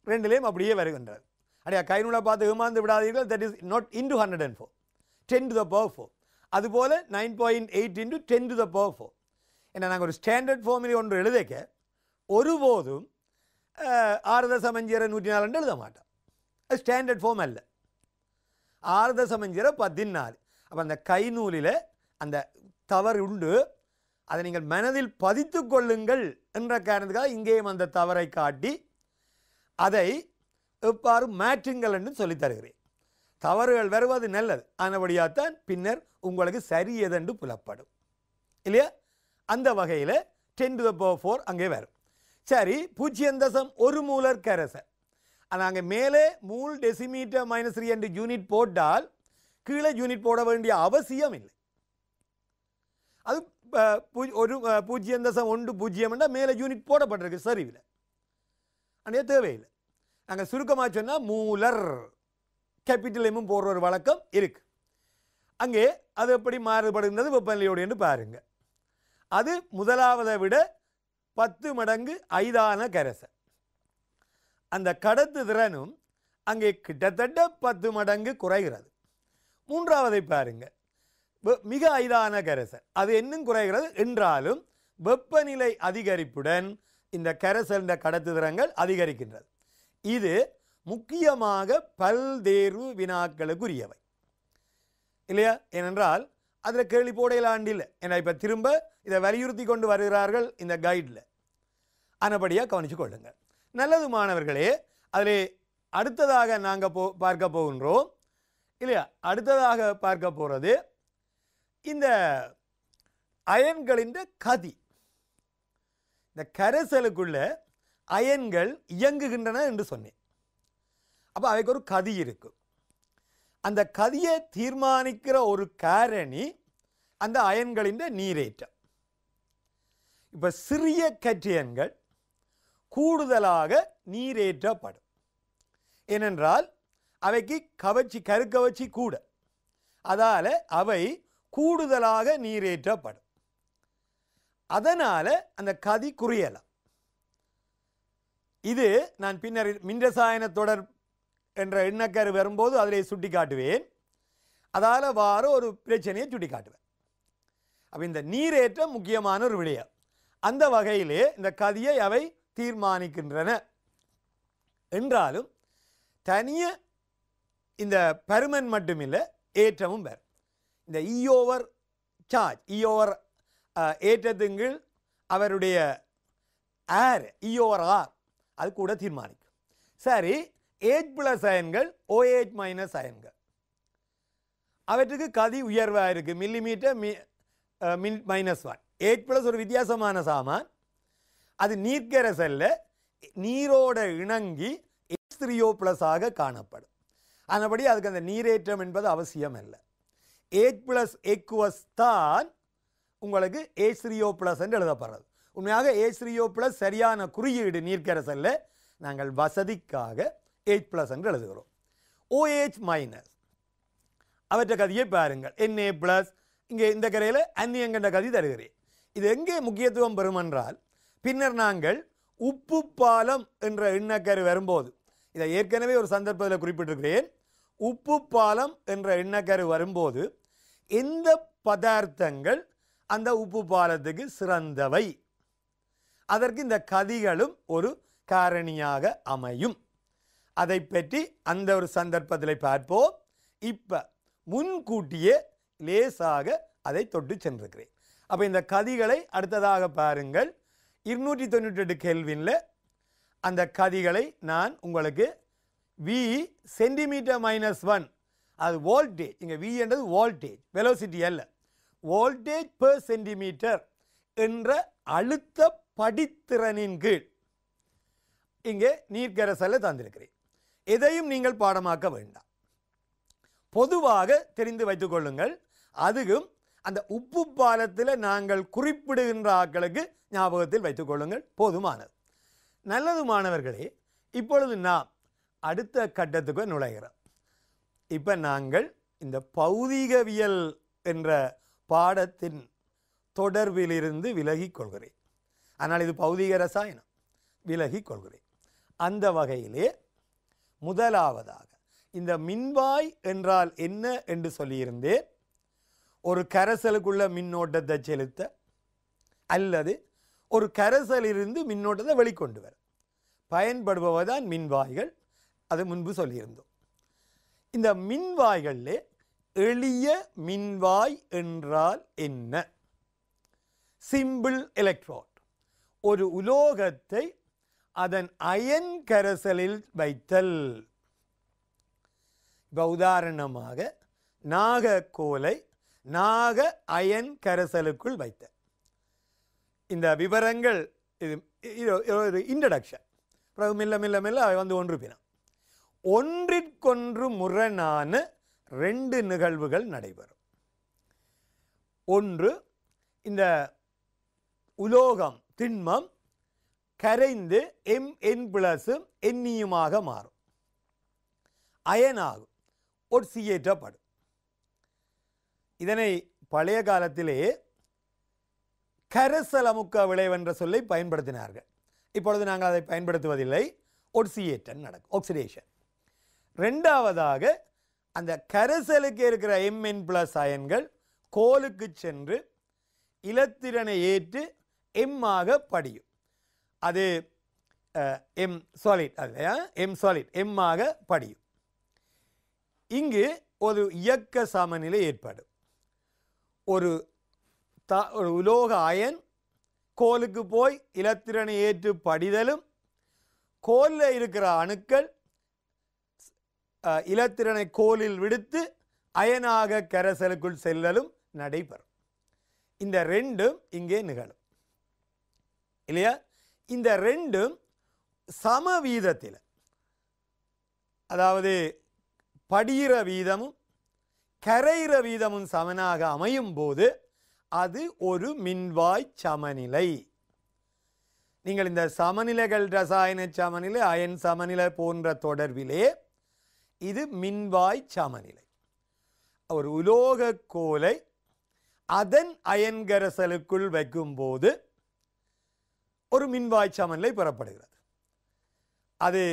ரெண்டுலேயும் அப்படியே வருகின்றது. அப்படியே கை நூலை பார்த்து ஏமாந்து விடாதீர்கள். That is not into 104, 10 to the power 4. அதுபோல் 9.8 into 10 to the power 4. ஏன்னா நாங்கள் ஒரு ஸ்டாண்டர்ட் ஃபார்முலா ஒன்று எழுதிக்க ஒருபோதும் 6.5 104 எழுத மாட்டோம். அது ஸ்டாண்டர்ட் ஃபார்ம் அல்ல. 6.5 14. அப்போ அந்த கை நூலில் அந்த தவறு உண்டு, அதை நீங்கள் மனதில் பதித்து கொள்ளுங்கள் என்ற காரணத்துக்காக இங்கேயும் அந்த தவறை காட்டி அதை எவ்வாறு மாற்றுங்கள் என்று சொல்லித் தருகிறேன். தவறுகள் வருவது நல்லது, ஆனபடியாகத்தான் பின்னர் உங்களுக்கு சரி எதென்று புலப்படும் இல்லையா. அந்த வகையில் 10 to the power 4 அங்கே வரும். சரி, 0.1 மூலர் கரைசல். ஆனால் அங்கே மேலே மூல் டெசிமீட்டர் -3 என்று யூனிட் போட்டால் கீழே யூனிட் போட வேண்டிய அவசியம் இல்லை. அது 0.10 என்றால் மேலே யூனிட் போடப்பட்டிருக்கு சரிவில், அங்கே தேவையில்லை. நாங்கள் சுருக்கமாக சொன்னால் மூலர் கேபிட்டல் எம்மும் போடுற ஒரு வழக்கம் இருக்குது. அங்கே அது எப்படி மாறுபடுகிறது வெப்பநிலையோடு என்று பாருங்க. அது முதலாவதை விட 10 மடங்கு ஐதான கரைசல். அந்த கடத்து திறனும் அங்கே கிட்டத்தட்ட 10 மடங்கு குறைகிறது. மூன்றாவதை பாருங்க, மிக ஐதான கரைசல், அது இன்னும் குறைகிறது. என்றாலும் வெப்பநிலை அதிகரிப்புடன் இந்த கரைசல் கடத்து திறன்கள் அதிகரிக்கின்றது. இது முக்கியமாக பல்தேர்வு வினாக்களுக்குரியவை இல்லையா? ஏனென்றால் அதில் கேள்வி போடையிலாண்டில்லை. ஏன்னா இப்போ திரும்ப இதை வலியுறுத்தி கொண்டு வருகிறார்கள் இந்த கைடில். ஆனபடியாக கவனித்து கொள்ளுங்கள். நல்லது மாணவர்களே, அதில் அடுத்ததாக நாங்கள் பார்க்க போகின்றோம் இல்லையா? அடுத்ததாக பார்க்க போகிறது இந்த அயன்களின் கதி. இந்த கரைசலுக்குள்ள அயன்கள் இயங்குகின்றன என்று சொன்னேன். அப்போ அவைக்கு ஒரு கதி இருக்கும். அந்த கதியை தீர்மானிக்கிற ஒரு காரணி அந்த அயன்களின் நீரேற்றம். இப்போ சிறிய கற்றியன்கள் கூடுதலாக நீரேற்றப்படும். ஏனென்றால் அவைக்கு கருக்கவர்ச்சி கூட, அதால் அவை கூடுதலாக நீரேற்றப்படும். அதனால் அந்த கதி குறையலாம். இது நான் பின்னர் மின்ரசாயன தொடர் என்ற எண்ணக்கரு வரும்போது அதிலே சுட்டி காட்டுவேன். அதால் வார ஒரு பிரச்சனையை சுட்டி காட்டுவேன். அப்போ இந்த நீரேற்றம் முக்கியமான ஒரு விடயம். அந்த வகையிலே இந்த கதியை அவை தீர்மானிக்கின்றன. என்றாலும் தனிய இந்த பருமன் மட்டுமில்லை, ஏற்றமும் வரும். இந்த ஈயோவர் சார்ஜ், ஈயோவர் ஏற்றத்துங்கள் அவருடைய ஆர், ஈயோவர் ஆர், அது கூட தீர்மானிக்கும். சரி, H+ அயன்கள் OH- அயன்கள், அவற்றுக்கு கதி உயர்வாக இருக்குது. மில்லிமீட்டர் -1. H+ ஒரு வித்தியாசமான சாமான். அது நீர்க்கரைசல்ல நீரோட இணங்கி H3O+ காணப்படும். ஆனபடி அதுக்கு அந்த நீரேற்றம் என்பது அவசியம் அல்ல. H+ எக்குவஸ் தான் உங்களுக்கு H3O+ என்று எழுதப்படுறது. உண்மையாக H3O+ சரியான குறியீடு நீர்க்கரைசல்ல நாங்கள் வசதிக்காக H+ என்று எழுதுகிறோம். OH- அவற்றை கதியை பாருங்கள். Na+, இங்கே இந்த கரையில் அந்நியங்கண்ட கதி தருகிறேன். இது எங்கே முக்கியத்துவம் பெறும் என்றால், பின்னர் நாங்கள் உப்பு பாலம் என்ற எண்ணக்கரு வரும்போது, இதை ஏற்கனவே ஒரு சந்தர்ப்பத்தில் குறிப்பிட்டிருக்கிறேன். உப்பு பாலம் என்ற எண்ணக்கரு வரும்போது எந்த பதார்த்தங்கள் அந்த உப்பு பாலத்துக்கு சிறந்தவை, அதற்கு இந்த கதிகளும் ஒரு காரணியாக அமையும். அதை பற்றி அந்த ஒரு சந்தர்ப்பத்தில் பார்ப்போம். இப்போ முன்கூட்டியே லேசாக அதை தொட்டு சென்றிருக்கிறேன். அப்போ இந்த கதிகளை அடுத்ததாக பாருங்கள். 298 கெல்வினில் அந்த கதிகளை நான் உங்களுக்கு V cm-1, அது வோல்டேஜ், இங்கே V என்றது வோல்டேஜ், வெலோசிட்டி அல்ல, வோல்டேஜ் பெர் சென்டிமீட்டர் என்ற அழுத்த படித்திறனின் கீழ் இங்கே நீர்க்கரைசலை தந்திருக்கிறேன். எதையும் நீங்கள் பாடமாக்க வேண்டாம், பொதுவாக தெரிந்து வைத்துக் கொள்ளுங்கள். அதுவும் அந்த உப்பு பாலத்தில் நாங்கள் குறிப்பிடுகின்ற ஆட்களுக்கு ஞாபகத்தில் வைத்துக் கொள்ளுங்கள், போதுமானது. நல்லது மாணவர்களே, இப்பொழுது நாம் அடுத்த கட்டத்துக்கு நுழைகிறோம். இப்போ நாங்கள் இந்த பௌதிகவியல் என்ற பாடத்தின் தொடர்பிலிருந்து விலகிக் கொள்கிறேன். ஆனால் இது பௌதிக ரசாயனம், விலகிக் கொள்கிறேன். அந்த வகையிலே முதலாவதாக இந்த மின்வாய் என்றால் என்ன என்று சொல்லியிருந்தேன். ஒரு கரைசலுக்குள்ள மின்னோட்டத்தை செலுத்த அல்லது ஒரு கரைசலிலிருந்து மின்னோட்டத்தை வெளிக்கொண்டு வர பயன்படுபவதான் மின்வாய்கள். அது முன்பு சொல்லியிருந்தோம். இந்த மின்வாய்களிலே எளிய மின்வாய் என்றால் என்ன? சிம்பிள் எலக்ட்ரோட், ஒரு உலோகத்தை அதன் அயன் கரைசலில் வைத்தல். இப்போ உதாரணமாக நாகக்கோலை நாக அயன் கரைசலுக்குள் வைத்த இந்த விவரங்கள், இது ஒரு இன்ட்ரடக்ஷன். பிறகு மெல்ல மெல்ல மெல்ல வந்து ஒன்றுபினம். ஒன்றிற்கொன்று முரணான 2 நிகழ்வுகள் நடைபெறும். ஒன்று, இந்த உலோகம் திண்மம் கரைந்து Mn+ம் Neயுமாக மாறும், அயனாகும், ஒட்சியேற்றப்படும். இதனை பழைய காலத்திலே கரைசல் அமுக்க விளைவு என்ற சொல்லை பயன்படுத்தினார்கள். இப்பொழுது நாங்கள் அதை பயன்படுத்துவதில்லை. ஒட்சியேட்டன் நடக்கும், ஆக்சிடேஷன். ரெண்டாவதாக அந்த கரைசலுக்கு இருக்கிற Mn+ அயன்கள் கோலுக்கு சென்று இலத்திரனை ஏற்று எம்மாக படியும். அது எம் சாலிட் அல்லையா, எம் சாலிட் எம்மாக படியும். இங்கு ஒரு இயக்க சமநிலை ஏற்படும். ஒரு உலோக அயன் கோலுக்கு போய் இலத்திரனை ஏற்று படிதலும், கோலில் இருக்கிற அணுக்கள் இலத்திரனை கோலில் விடுத்து அயனாக கரைசலுக்குள் செல்லலும் நடைபெறும். இந்த ரெண்டும் இங்கே நிகழும் இல்லையா? இந்த ரெண்டும் சம வீதத்தில், அதாவது படிகிற வீதமும் கரைகிற வீதமும் சமனாக அமையும் போது அது ஒரு மின்வாய் சமநிலை. நீங்கள் இந்த சமநிலைகள், ரசாயன சமநிலை, அயன் சமநிலை போன்ற தொடர்பிலே இது மின்வாய் சமநிலை. ஒரு உலோக கோலை அதன் அயன் கரைசலுக்குள் வைக்கும்போது ஒரு மின்வாய் சமநிலை பெறப்படுகிறது. அது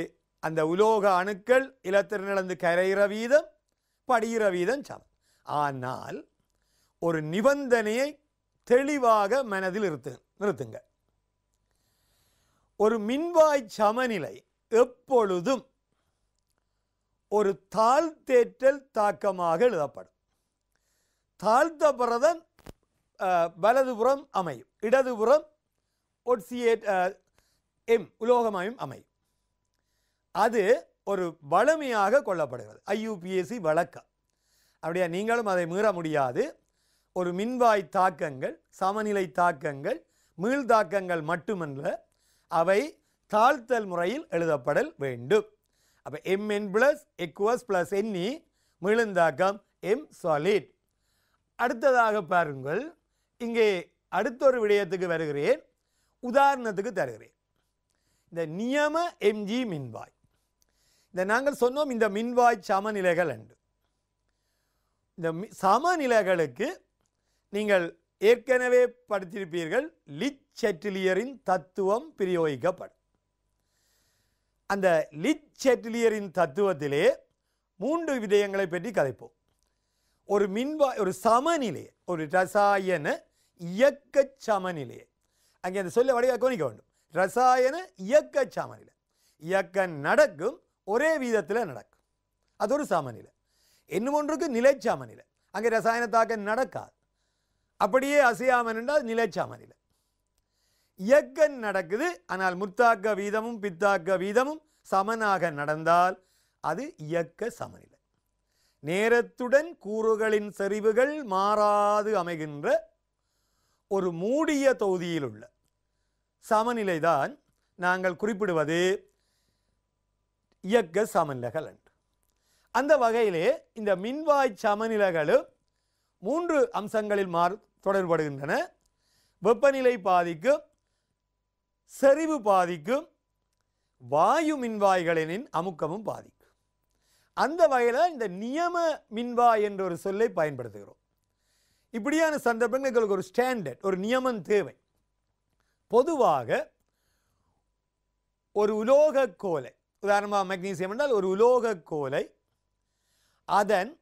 அந்த உலோக அணுக்கள் இலத்திரனிலிருந்து கரைகிற வீதம், படிகிற வீதம் சமம். ஆனால் ஒரு நிபந்தனையை தெளிவாக மனதில் நிறுத்துங்க. ஒரு மின்வாய் சமநிலை எப்பொழுதும் ஒரு தாழ்த்தேற்றல் தாக்கமாக எழுதப்படும். தாழ்த்தப்படுறதன் வலதுபுறம் அமையும், இடதுபுறம் ஒட்சியேட் உலோகமாயும் அமையும். அது ஒரு வளமையாக கொள்ளப்படுகிறது, IUPAC வழக்கம். அப்படியா? நீங்களும் அதை மீற முடியாது. ஒரு மின்வாய் தாக்கங்கள், சமநிலை தாக்கங்கள், மீள்தாக்கங்கள் மட்டுமல்ல, அவை தாழ்த்தல் முறையில் எழுதப்படல் வேண்டும். அப்போ Mn+ aqueous + Ne மீளுந்தாக்கம் M solid. அடுத்ததாக பாருங்கள், இங்கே அடுத்தொரு விடயத்துக்கு வருகிறேன். உதாரணத்துக்கு தருகிறேன். இந்த நியம Mg மின்வாய், இந்த நாங்கள் சொன்னோம் இந்த மின்வாய் சமநிலைகள் என்று. இந்த சமநிலைகளுக்கு நீங்கள் ஏற்கனவே படித்திருப்பீர்கள், லிச்-செட்டிலியரின் தத்துவம் பிரயோகிக்கப்படும். அந்த லிச்-செட்டிலியரின் தத்துவத்திலே 3 விடயங்களை பற்றி கதைப்போம். ஒரு மின்வாய், ஒரு சமநிலையை, ஒரு ரசாயன இயக்க சமநிலையை, அங்கே அந்த சொல்ல வடிவாக கவனிக்க வேண்டும். ரசாயன இயக்க சமநிலை, இயக்கம் நடக்கும், ஒரே வீதத்தில் நடக்கும், அது ஒரு சமநிலை. இன்னும் ஒன்றுக்கு நிலை சமநிலை, அங்கே ரசாயன தாக்கம் நடக்காது, அப்படியே அசையாமல் என்றால் நிலை சமநிலை. இயக்கம் நடக்குது, ஆனால் முத்தாக்க வீதமும் பித்தாக்க வீதமும் சமனாக நடந்தால் அது இயக்க சமநிலை. நேரத்துடன் கூறுகளின் செறிவுகள் மாறாது அமைகின்ற ஒரு மூடிய தொகுதியில் உள்ள சமநிலைதான் நாங்கள் குறிப்பிடுவது இயக்க சமநிலைகள் என்று. அந்த வகையிலே இந்த மின்வாய் சமநிலைகளும் 3 அம்சங்களில் தொடர்படுகின்றன. வெப்பநிலை பாதிக்கும், செறிவு பாதிக்கும், வாயு மின்வாய்களின் அமுக்கமும் பாதிக்கும். அந்த வகையில் இந்த நியம மின்வாய் என்ற ஒரு சொல்லை பயன்படுத்துகிறோம். இப்படியான சந்தர்ப்பங்களுக்கு ஒரு ஸ்டாண்டர்ட், ஒரு நியமம் தேவை. பொதுவாக ஒரு உலோக கோலை, உதாரணமாக மெக்னீசியம் என்றால் ஒரு உலோக கோலை, அதன்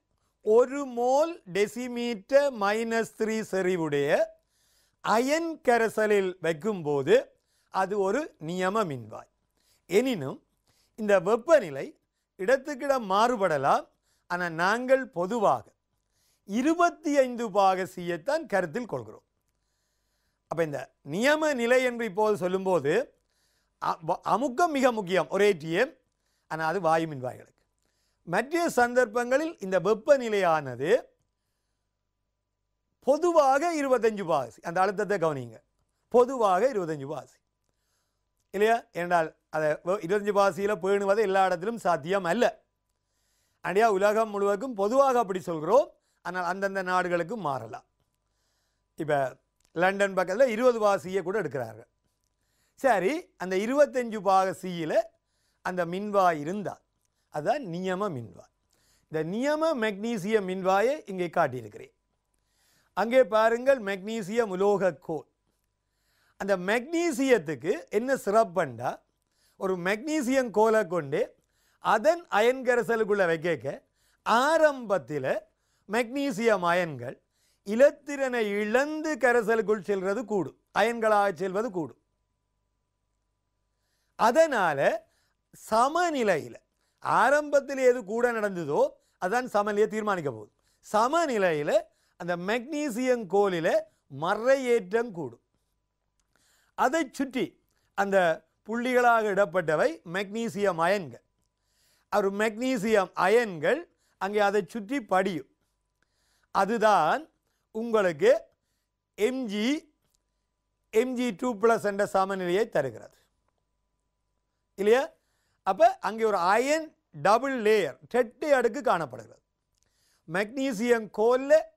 1 மோல் டெசிமீட்டர் -3 செறிவுடைய அயன் கரைசலில் வைக்கும்போது அது ஒரு நியம மின்வாய். எனினும் இந்த வெப்பநிலை இடத்துக்கிடம் மாறுபடலாம். ஆனால் நாங்கள் பொதுவாக 25 பாக C-யைத்தான் கருத்தில் கொள்கிறோம். அப்போ இந்த நியம நிலை என்று இப்போது சொல்லும்போது அமுக்கம் மிக முக்கியம், ஒரே TM, ஆனால் அது வாயு மின்வாய்களுக்கு. மற்ற சந்தர்ப்பங்களில் இந்த வெப்பநிலையானது பொதுவாக 25 பாக C, அந்த அழுத்தத்தை கவனிங்க, பொதுவாக 25 பாக C இல்லையா? என்றால் அதை 25 பாக C-யில் பேணுவது எல்லா இடத்திலும் சாத்தியம் அல்ல. அண்டியா உலகம் முழுவதும் பொதுவாக அப்படி சொல்கிறோம், ஆனால் அந்தந்த நாடுகளுக்கும் மாறலாம். இப்போ லண்டன் பக்கத்தில் 20 பாக C-யை கூட எடுக்கிறார்கள். சரி, அந்த 25 பாக சியில் அந்த மின்வாய் இருந்தால் அதுதான் நியம மின்வாய். இந்த நியம மெக்னீசியம் மின்வாயை இங்கே காட்டியிருக்கிறேன். அங்கே பாருங்கள், மெக்னீசியம் உலோக கோல். அந்த மெக்னீசியத்துக்கு என்ன சிறப்புண்டா, ஒரு மெக்னீசியம் கோலை கொண்டு அதன் அயன் கரைசலுக்குள்ள வைக்க ஆரம்பத்தில் மெக்னீசியம் அயன்கள் இலத்திரனை இழந்து கரைசலுக்குள் செல்வது கூடும், அயன்களாக செல்வது கூடும். அதனால சமநிலையில் ஆரம்பத்தில் எது கூட நடந்ததோ அதான் சமநிலையை தீர்மானிக்க போகுது. சமநிலையில் அந்த மெக்னீசியம் கோலில் மறையேற்றம் கூடும். அதை சுற்றி அந்த புள்ளிகளாக இடப்பட்டவை மெக்னீசியம் அயன்கள். ஒரு மெக்னீசியம் அயன்கள் அங்கே அதை சுற்றி படியும். அதுதான் உங்களுக்கு Mg2+ என்ற சமநிலையை தருகிறது இல்லையா? அப்போ அங்கே ஒரு அயன் டபுள் லேயர் ரெட்டை அடுக்கு காணப்படுகிறது. மெக்னீசியம் கோலில்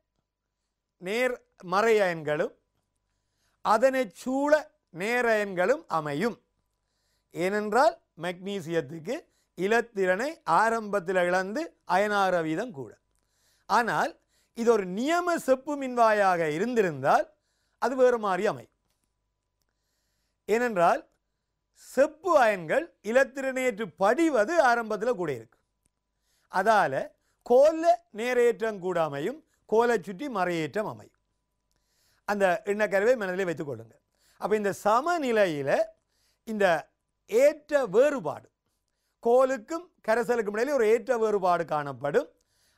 நேர் மறை அயன்களும் அதனை சூழ நேரயன்களும் அமையும். ஏனென்றால் மெக்னீசியத்துக்கு இலத்திரனை ஆரம்பத்தில் இழந்து அயனாகிற வீதம் கூட. ஆனால் இது ஒரு நியம செப்பு மின்வாயாக இருந்திருந்தால் அது வேறு மாதிரி அமையும். ஏனென்றால் செப்பு அயன்கள் இலத்திரனேற்று படிவது ஆரம்பத்தில் கூட இருக்கு. அதால கோல நேரேற்றம் கூட அமையும், கோலை சுற்றி மறையேற்றம் அமையும். அந்த எண்ணக்கருவை மனதிலே வைத்துக் கொள்ளுங்கள். அப்போ இந்த சமநிலையில் இந்த ஏற்ற வேறுபாடு, கோலுக்கும் கரைசலுக்கும் இடையிலே ஒரு ஏற்ற வேறுபாடு காணப்படும்.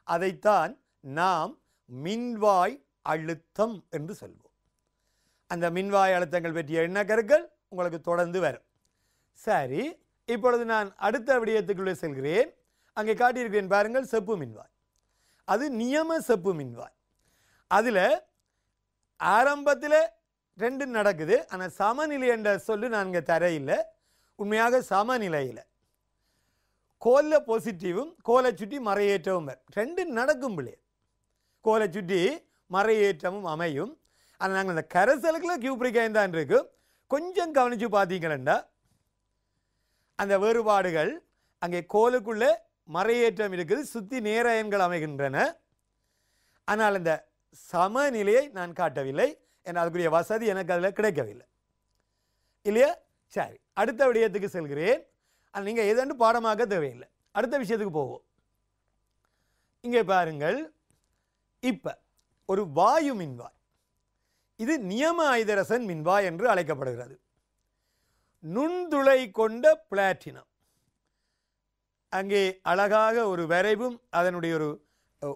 அதைத்தான் நாம் மின்வாய் அழுத்தம் என்று சொல்வோம். அந்த மின்வாய் அழுத்தங்கள் பற்றிய எண்ணக்கருக்கள் உங்களுக்கு தொடர்ந்து வரும். சரி, இப்பொழுது நான் அடுத்த விடயத்துக்குள்ளே செல்கிறேன். அங்கே காட்டியிருக்கிறேன் பாருங்கள், செப்பு மின்வாய். அது நியம செப்பு மின்வாய். அதில் ஆரம்பத்தில் ரெண்டு நடக்குது. ஆனால் சமநிலை என்ற சொல்லு நான் இங்கே தரையில். உண்மையாக சமநிலையில் கோல பாசிட்டிவும் கோலை சுற்றி மறையேற்றவும் ரெண்டு நடக்கும் பிள்ளை. கோலை சுற்றி மறையேற்றமும் அமையும். ஆனால் நாங்கள் அந்த கரைசலுக்குள்ள கியூப்ரிக் அயன் தான் இருக்கு. கொஞ்சம் கவனித்து பார்த்தீங்களா அந்த வேறுபாடுகள். அங்கே கோலுக்குள்ளே மறையேற்றம் இருக்குது, சுற்றி நேர அயன்கள் அமைகின்றன. ஆனால் அந்த சமநிலையை நான் காட்டவில்லை, என அதுக்குரிய வசதி எனக்கு அதில் கிடைக்கவில்லை இல்லையா? சரி, அடுத்த விடயத்துக்கு செல்கிறேன். ஆனால் நீங்கள் எதென்று பாடமாக்க தேவையில்லை. அடுத்த விஷயத்துக்கு போவோம். இங்கே பாருங்கள், இப்போ ஒரு வாயு மின்வாய். இது நியம ஐதரசன் மின்வாய் என்று அழைக்கப்படுகிறது. நுண்துளை கொண்ட பிளாட்டினம். அங்கே அழகாக ஒரு வரைவும் அதனுடைய ஒரு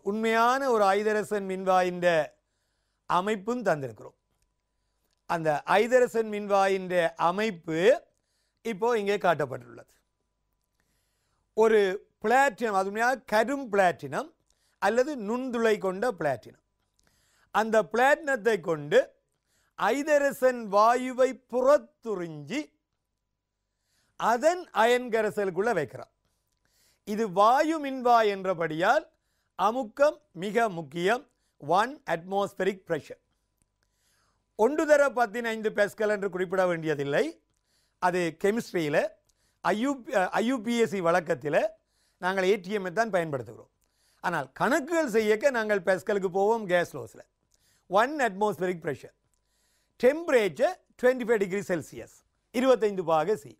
உண்மையான ஒரு ஐதரசன் மின்வாயின் அமைப்பும் தந்திருக்கிறோம். அந்த ஐதரசன் மின்வாயின் அமைப்பு இப்போ இங்கே காட்டப்பட்டுள்ளது. ஒரு பிளாட்டினம், அது உண்மையாக கரும் பிளாட்டினம் அல்லது நுண்துளை கொண்ட பிளாட்டினம். அந்த பிளாட்டினத்தை கொண்டு ஐதரசன் வாயுவை புறத்துறிஞ்சி அதன் அயன் கரைசலுக்குள்ள வைக்கிறோம். இது வாயு மின்வாய் என்றபடியால் அமுக்கம் மிக முக்கியம். 1 atmospheric pressure. 1/15 பாஸ்கல் என்று குறிப்பிட வேண்டியதில்லை. அது கெமிஸ்ட்ரியில் ஐயூபிஎஸ்சி வழக்கத்தில் நாங்கள் ஏடிஎம்ஐ தான் பயன்படுத்துகிறோம். ஆனால் கணக்குகள் செய்யக்க நாங்கள் பாஸ்கலுக்கு போவோம். கேஸ் லோஸில் 1 atmospheric pressure. Temperature 25 degree Celsius, 25 பாக சி.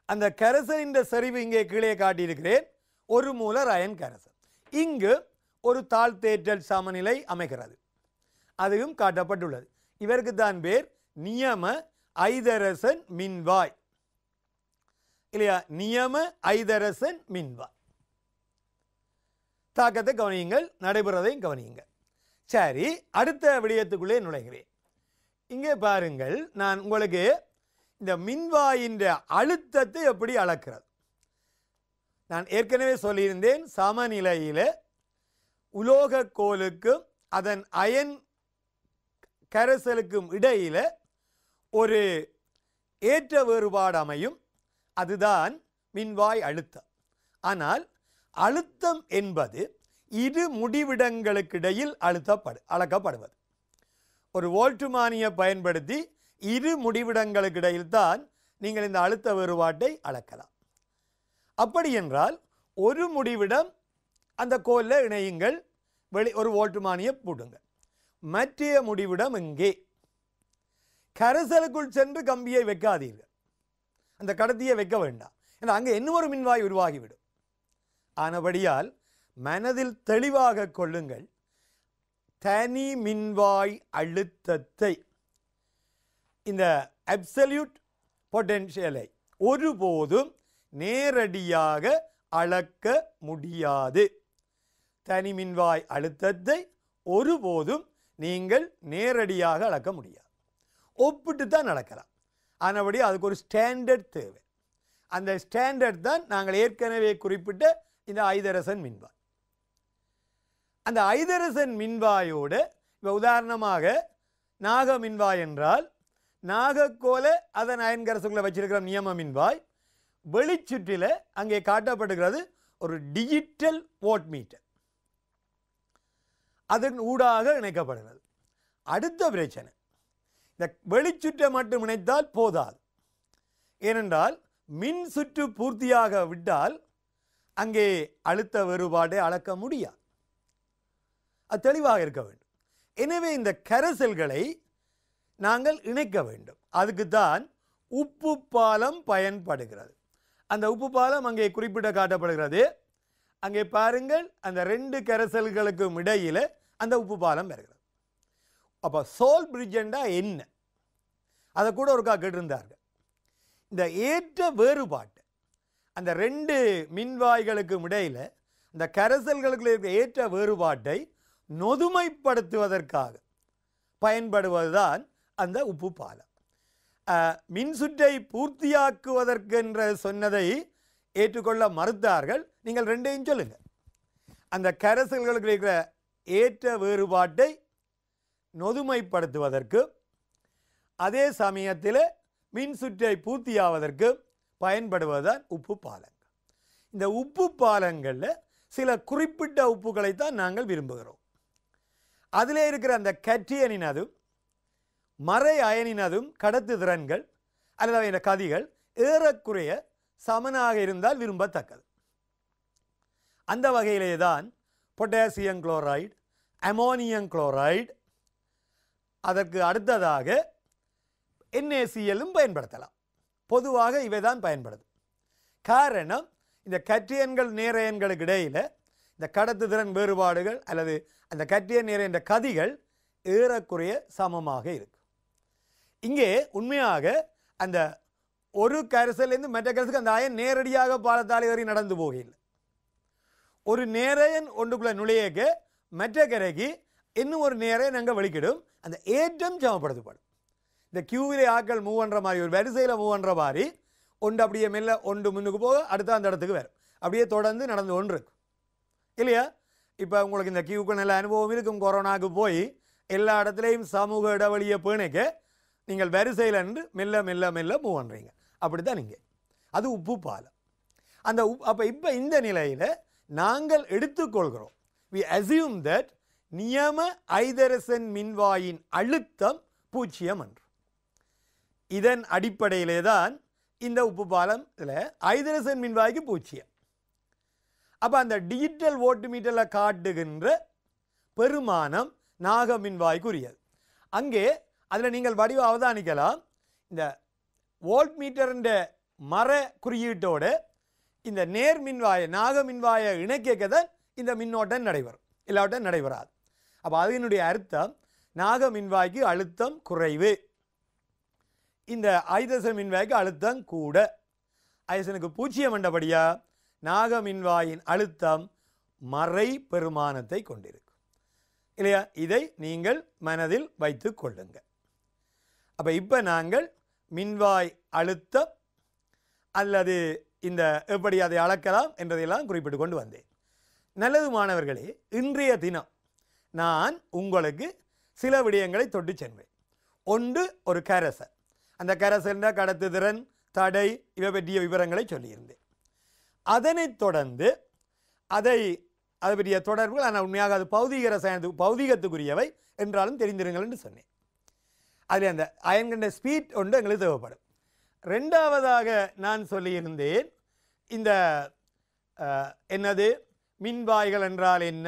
அந்த கரைசலின் செறிவு இங்கே கீழே காட்டியிருக்கிறேன். ஒரு மூலர் அயன் கரைசல். இங்கு ஒரு தாழ்த்தேற்றல் சமநிலை அமைகிறது, அதுவும் காட்டப்பட்டுள்ளது. இவருக்கு தான் பேர் நியம ஐதரசன் மின்வாய் இல்லையா? நியம ஐதரசன் மின்வாய். தாக்கத்தை கவனியுங்கள், நடைபெறதையும் கவனியுங்கள். சரி, அடுத்த விடயத்துக்குள்ளே நுழைகிறேன். இங்கே பாருங்கள், நான் உங்களுக்கு இந்த மின்வாயின் அழுத்தத்தை எப்படி அளக்கிறது நான் ஏற்கனவே சொல்லியிருந்தேன். சமநிலையில் உலோக கோலுக்கும் அதன் அயன் கரைசலுக்கும் இடையில் ஒரு ஏற்ற வேறுபாடு அமையும். அதுதான் மின்வாய் அழுத்தம். ஆனால் அழுத்தம் என்பது இரு முடிவிடங்களுக்கிடையில் அளக்கப்படுவது. ஒரு வோல்ட்டுமானியை பயன்படுத்தி இரு முடிவிடங்களுக்கு இடையில் தான் நீங்கள் இந்த அழுத்த வேறுபாட்டை அளக்கலாம். அப்படி என்றால் ஒரு முடிவிடம் அந்த கோலில் இணையுங்கள், ஒரு வோல்ட்மானியை போடுங்க. மற்ற முடிவிடம் இங்கே கரைசலுக்குள் சென்று கம்பியை வைக்காதீர்கள், அந்த கடத்தியை வைக்க வேண்டாம், ஏன்னா அங்கே இன்னொரு மின்வாய் உருவாகிவிடும். ஆனபடியால் மனதில் தெளிவாக கொள்ளுங்கள், தனி மின்வாய் அழுத்தத்தை, இந்த அப்சல்யூட் பொட்டென்ஷியலை ஒருபோதும் நேரடியாக அளக்க முடியாது. தனி மின்வாய் அழுத்தத்தை ஒருபோதும் நீங்கள் நேரடியாக அளக்க முடியாது, ஒப்பிட்டு தான் அளக்கலாம். ஆனபடி அதுக்கு ஒரு ஸ்டாண்டர்ட் தேவை. அந்த ஸ்டாண்டர்ட் தான் நாங்கள் ஏற்கனவே குறிப்பிட்ட இந்த ஐதரசன் மின்வாய். அந்த ஐதரசன் மின்வாயோடு இப்போ உதாரணமாக நாக மின்வாய் என்றால் நாகக்கோல அதன் அயன்கரசுக்குள்ள வச்சிருக்கிற நியம மின்வாய், வெளிச்சுற்றில் அங்கே காட்டப்படுகிறது ஒரு டிஜிட்டல் வோல்ட் மீட்டர், அதன் ஊடாக இணைக்கப்படுகிறது. அடுத்த பிரச்சனை, இந்த வெளிச்சுற்றை மட்டும் இணைத்தால் போதாது. ஏனென்றால் மின் சுற்று பூர்த்தியாக விட்டால் அங்கே அழுத்த வேறுபாட்டை அளக்க முடியாது, அது தெளிவாக இருக்க வேண்டும். எனவே இந்த கரைசல்களை நாங்கள் இணைக்க வேண்டும். அதுக்கு தான் உப்பு பாலம் பயன்படுகிறது. அந்த உப்பு பாலம் அங்கே குறிப்பிட்ட காட்டப்படுகிறது. அங்கே பாருங்கள், அந்த ரெண்டு கரைசல்களுக்கும் இடையில அந்த உப்பு பாலம் வருகிறது. அப்போ சோல் பிரிட்ஜெண்டா என்ன, அதை கூட ஒருக்கா கேட்டிருந்தார்கள். இந்த ஏற்ற வேறுபாட்டு அந்த ரெண்டு மின்வாய்களுக்கும் இடையில இந்த கரைசல்களுக்கு இருக்கிற ஏற்ற வேறுபாட்டை நொதுமைப்படுத்துவதற்காக பயன்படுவதுதான் அந்த உப்பு பாலம். மின்சுற்றை பூர்த்தியாக்குவதற்கென்ற சொன்னதை ஏற்றுக்கொள்ள மறுத்தார்கள். நீங்கள் ரெண்டையும் சொல்லுங்க. அந்த கரைசல்களுக்கு இருக்கிற ஏற்ற வேறுபாட்டை நொதுமைப்படுத்துவதற்கு, அதே சமயத்தில் மின்சுற்றை பூர்த்தியாவதற்கு பயன்படுவதுதான் உப்பு பாலங்கள். இந்த உப்பு பாலங்களில் சில குறிப்பிட்ட உப்புகளைத்தான் நாங்கள் விரும்புகிறோம். அதில் இருக்கிற அந்த கட்டியனினதும் மறை அயனினதும் கடத்து திறன்கள் அல்லது இந்த கதிகள் ஏறக்குறைய சமனாக இருந்தால் விரும்பத்தக்கது. அந்த வகையிலே தான் பொட்டாசியம் குளோரைடு, அமோனியம் குளோரைடு, அதற்கு அடுத்ததாக NaClலும் பயன்படுத்தலாம். பொதுவாக இவை தான் பயன்படுது. காரணம், இந்த கட்டியன்கள் நேரையன்களுக்கு இடையில் இந்த கடத்து திறன் வேறுபாடுகள் அல்லது அந்த கட்டியன் நேர என்ற கதிகள் ஏறக்குறைய சமமாக இருக்கு. இங்கே உண்மையாக அந்த ஒரு கரைசலிருந்து மற்ற கரைசலுக்கு அந்த அயன் நேரடியாக பாலத்தால் ஏறி நடந்து போகவில்லை. ஒரு நேரையன் ஒன்றுக்குள்ள நுழையக்க மற்ற கரைக்கு இன்னும் ஒரு நேரையன் அங்கே வெளிக்கிடும். அந்த ஏற்றம் சமப்படுத்தப்படும். இந்த கியூவிலே ஆக்கள் மூவ் பண்ணுற மாதிரி, ஒரு வரிசையில் மூவ் பண்ணுற மாதிரி ஒன்று அப்படியே மெல்ல ஒன்று முன்னுக்கு போக அடுத்த அந்த இடத்துக்கு வரும். அப்படியே தொடர்ந்து நடந்து ஒன்று இருக்கும் இல்லையா? இப்போ உங்களுக்கு இந்த கியூக்கு நல்ல அனுபவம் இருக்கும். கொரோனாவுக்கு போய் எல்லா இடத்துலையும் சமூக இடைவெளியை பேணிக்க நீங்கள் வரிசையில் நின்று மெல்ல மெல்ல மெல்ல மூவ் பண்ணுறீங்க. அப்படி தான் நீங்கள், அது உப்பு பாலம். அந்த அப்போ இப்போ இந்த நிலையில் நாங்கள் எடுத்துக்கொள்கிறோம், we assume that நியம ஐதரசன் மின்வாயின் அழுத்தம் 0 என்று. இதன் அடிப்படையிலே தான் இந்த உப்பு பாலம் ஐதரசன் மின்வாய்க்கு 0. அப்போ அந்த டிஜிட்டல் வோல்ட் மீட்டரில் காட்டுகின்ற பெருமானம் நாக மின்வாய்க்குரியது. அங்கே அதில் நீங்கள் வடிவ அவதானிக்கலாம், இந்த வோல்ட் மீட்டரின் மர குறியீட்டோடு இந்த நேர் மின்வாயை நாக மின்வாயை இணைக்க தான் இந்த மின்னோட்டம் நடைபெறும், இல்லாவிட்டம் நடைபெறாது. அப்போ அதனுடைய அர்த்தம் நாக மின்வாய்க்கு அழுத்தம் குறைவு, இந்த ஐதரசன் மின்வாய்க்கு அழுத்தம் கூட. ஐதரசனுக்கு 0 என்றபடியா நாக மின்வாயின் அழுத்தம் மறை பெருமானத்தை கொண்டிருக்கும் இல்லையா? இதை நீங்கள் மனதில் வைத்து கொள்ளுங்க. அப்போ இப்போ நாங்கள் மின்வாய் அழுத்தம் அல்லது இந்த எப்படி அதை அளக்கலாம் என்றதையெல்லாம் குறிப்பிட்டு கொண்டு வந்தேன். நல்லது மாணவர்களே, இன்றைய தினம் நான் உங்களுக்கு சில விடயங்களை தொட்டு சென்றேன். ஒன்று, ஒரு கரைசல். அந்த கரைசல் கடத்துதிறன், தடை, இவை பற்றிய விவரங்களை சொல்லியிருந்தேன். அதனைத் தொடர்ந்து அதை பற்றிய தொடர்புகள், ஆனால் உண்மையாக அது பௌதிக ரசாயனத்துக்கு பௌதிகத்துக்குரியவை என்றாலும் தெரிந்திருங்கள் என்று சொன்னேன். அதில் அந்த அயன்கின்ற ஸ்பீட் ஒன்று எங்களுக்கு தேவைப்படும். ரெண்டாவதாக நான் சொல்லியிருந்தேன் இந்த என்னது மின்வாய்கள் என்றால் என்ன,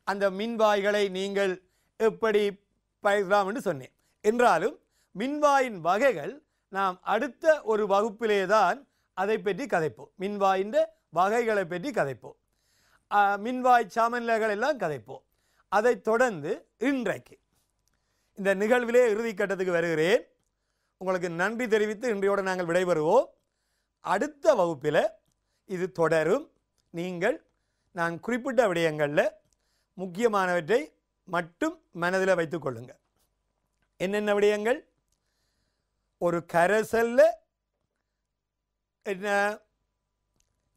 அந்த மின்வாய்களை நீங்கள் எப்படி பயிரலாம் என்று சொன்னேன். என்றாலும் மின்வாயின் வகைகள் நாம் அடுத்த ஒரு வகுப்பிலே தான் அதை பற்றி கதைப்போம். மின்வாயின் வகைகளை பற்றி கதைப்போம். மின்வாய் சமநிலைகள் எல்லாம் கதைப்போம். அதைத் தொடர்ந்து இன்றைக்கு இந்த நிகழ்விலே இறுதி கட்டத்துக்கு வருகிறேன். உங்களுக்கு நன்றி தெரிவித்து இன்றையோடு நாங்கள் விடைபெறுவோம். அடுத்த வகுப்பில் இது தொடரும். நீங்கள் நான் குறிப்பிட்ட விடயங்களில் முக்கியமானவற்றை மட்டும் மனதில் வைத்துக் கொள்ளுங்கள். என்னென்ன விடயங்கள்? ஒரு கரைசலில் என்ன,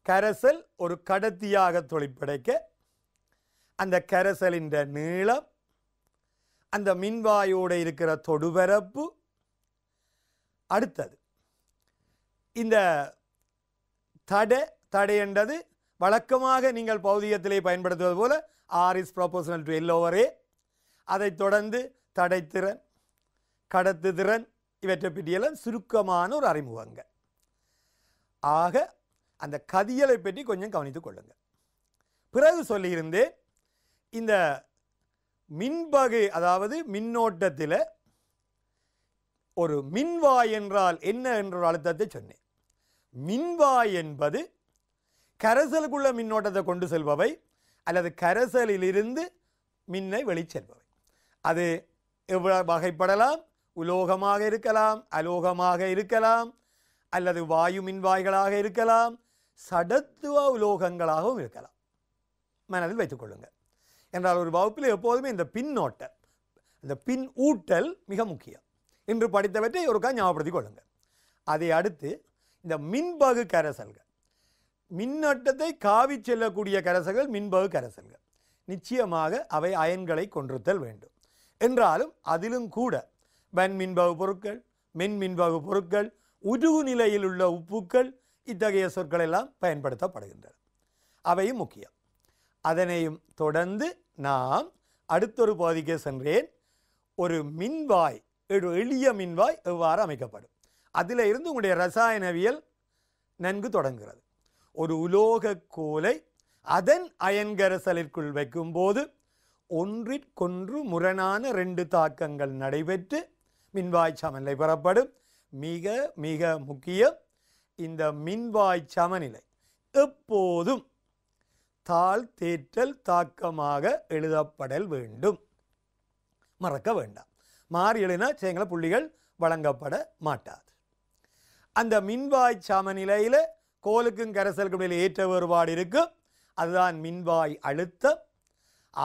கரைசல் ஒரு கடத்தியாக தொழிற்படைக்க அந்த கரைசலின் நீளம், அந்த மின்வாயோடு இருக்கிற தொடுபரப்பு, அடுத்தது இந்த தடை என்றது வழக்கமாக நீங்கள் பௌதிகத்திலே பயன்படுத்துவது போல R is proportional to L over A. அதைத் தொடர்ந்து தடைத்திறன், கடத்துதிறன், இவற்றை பற்றியெல்லாம் சுருக்கமான ஒரு அறிமுகங்கள். ஆக அந்த கதியலை பற்றி கொஞ்சம் கவனித்துக் கொள்ளுங்கள். பிறகு சொல்லியிருந்தேன் இந்த மின்பகு, அதாவது மின்னோட்டத்தில் ஒரு மின்வாய் என்றால் என்ன என்ற ஒரு அழுத்தத்தை சொன்னேன். மின்வாய் என்பது கரைசலுக்குள்ள மின்னோட்டத்தை கொண்டு செல்பவை அல்லது கரைசலிலிருந்து மின்னை வெளிச்செல்பவை. அது எவ்வளவு வகைப்படலாம்? உலோகமாக இருக்கலாம், அலோகமாக இருக்கலாம், அல்லது வாயு மின்வாய்களாக இருக்கலாம், சடத்துவ உலோகங்களாகவும் இருக்கலாம். மனதில் வைத்துக் கொள்ளுங்கள். என்றால் ஒரு வகுப்பில் எப்போதுமே இந்த பின்னோட்டம், இந்த பின் ஊட்டல் மிக முக்கியம். இன்று படித்தவற்றை ஒருக்கா ஞாபகப்படுத்திக் கொள்ளுங்கள். அதை அடுத்து இந்த மின்பகு கரைசல்கள், மின்னோட்டத்தை காவி செல்லக்கூடிய கரைசல்கள் மின்பகு கரைசல்கள். நிச்சயமாக அவை அயன்களை கொண்டிருத்தல் வேண்டும். என்றாலும் அதிலும் கூட வன் மின்பகு பொருட்கள், மென் மின்பகு பொருட்கள், உருகு நிலையில் உள்ள உப்புக்கள், இத்தகைய சொற்கள் எல்லாம் பயன்படுத்தப்படுகின்றன. அவையும் முக்கியம். அதனையும் தொடர்ந்து நாம் அடுத்தொரு பகுதிக்கு சென்றேன். ஒரு மின்வாய், ஒரு எளிய மின்வாய் எவ்வாறு அமைக்கப்படும், அதில் இருந்து உங்களுடைய ரசாயனவியல் நன்கு தொடங்குகிறது. ஒரு உலோக கோலை அதன் அயன்கரைசலிற்குள் வைக்கும்போது ஒன்றிற்கொன்று முரணான 2 தாக்கங்கள் நடைபெற்று மின்வாய் சமநிலை பெறப்படும். மிக மிக முக்கியம். இந்த மின்வாய் சமநிலை எப்போதும் தாழ்த்தேற்றல் தாக்கமாக எழுதப்படல் வேண்டும். மறக்க வேண்டாம். மாறி எழுதினா சில புள்ளிகள் வழங்கப்பட மாட்டாது. அந்த மின்வாய் சமநிலையில் கோலுக்கும் கரைசலுக்கும் இடையில் ஏற்ற வேறுபாடு இருக்கும். அதுதான் மின்வாய் அழுத்தம்.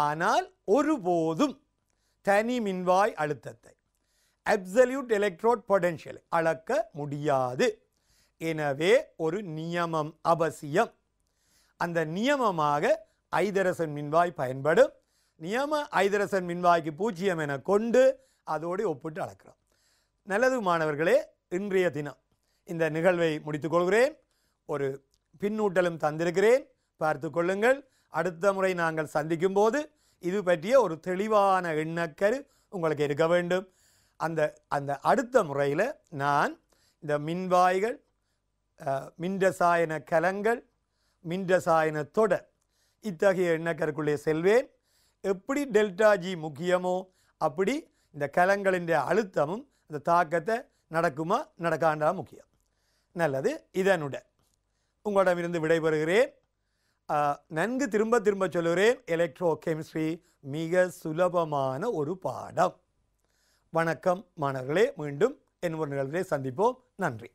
ஆனால் ஒருபோதும் தனி மின்வாய் அழுத்தத்தை, அப்சல்யூட் எலக்ட்ரோட் பொட்டன்ஷியல், அளக்க முடியாது. எனவே ஒரு நியமம் அவசியம். அந்த நியமமாக ஐதரசன் மின்வாய் பயன்படும். நியம ஐதரசன் மின்வாய்க்கு 0 என கொண்டு அதோடு ஒப்பிட்டு அளக்கிறோம். நல்லது மாணவர்களே, இன்றைய தினம் இந்த நிகழ்வை முடித்துக் கொள்கிறேன். ஒரு பின்னூட்டலும் தந்திருக்கிறேன், பார்த்து கொள்ளுங்கள். அடுத்த முறை நாங்கள் சந்திக்கும் போது இது பற்றிய ஒரு தெளிவான எண்ணக்கரு உங்களுக்கு இருக்க வேண்டும். அந்த அடுத்த முறையில் நான் இந்த மின்வாய்கள், மின்ரசாயன கலங்கள், மின்ரசாயன தொடர், இத்தகைய எண்ணக்கருக்குள்ளே செல்வேன். எப்படி டெல்டா ஜி முக்கியமோ அப்படி இந்த கலங்களின் அழுத்தமும் இந்த தாக்கத்தை நடக்குமா நடக்காண்டா முக்கியம். நல்லது. இதனுடன் உங்களிடமிருந்து விடைபெறுகிறேன். நன்கு திரும்ப திரும்ப சொல்லுகிறேன், எலக்ட்ரோ கெமிஸ்ட்ரி மிக சுலபமான ஒரு பாடம். வணக்கம் மாணவர்களே. மீண்டும் இன்னொரு நிகழ்விலே சந்திப்போம். நன்றி.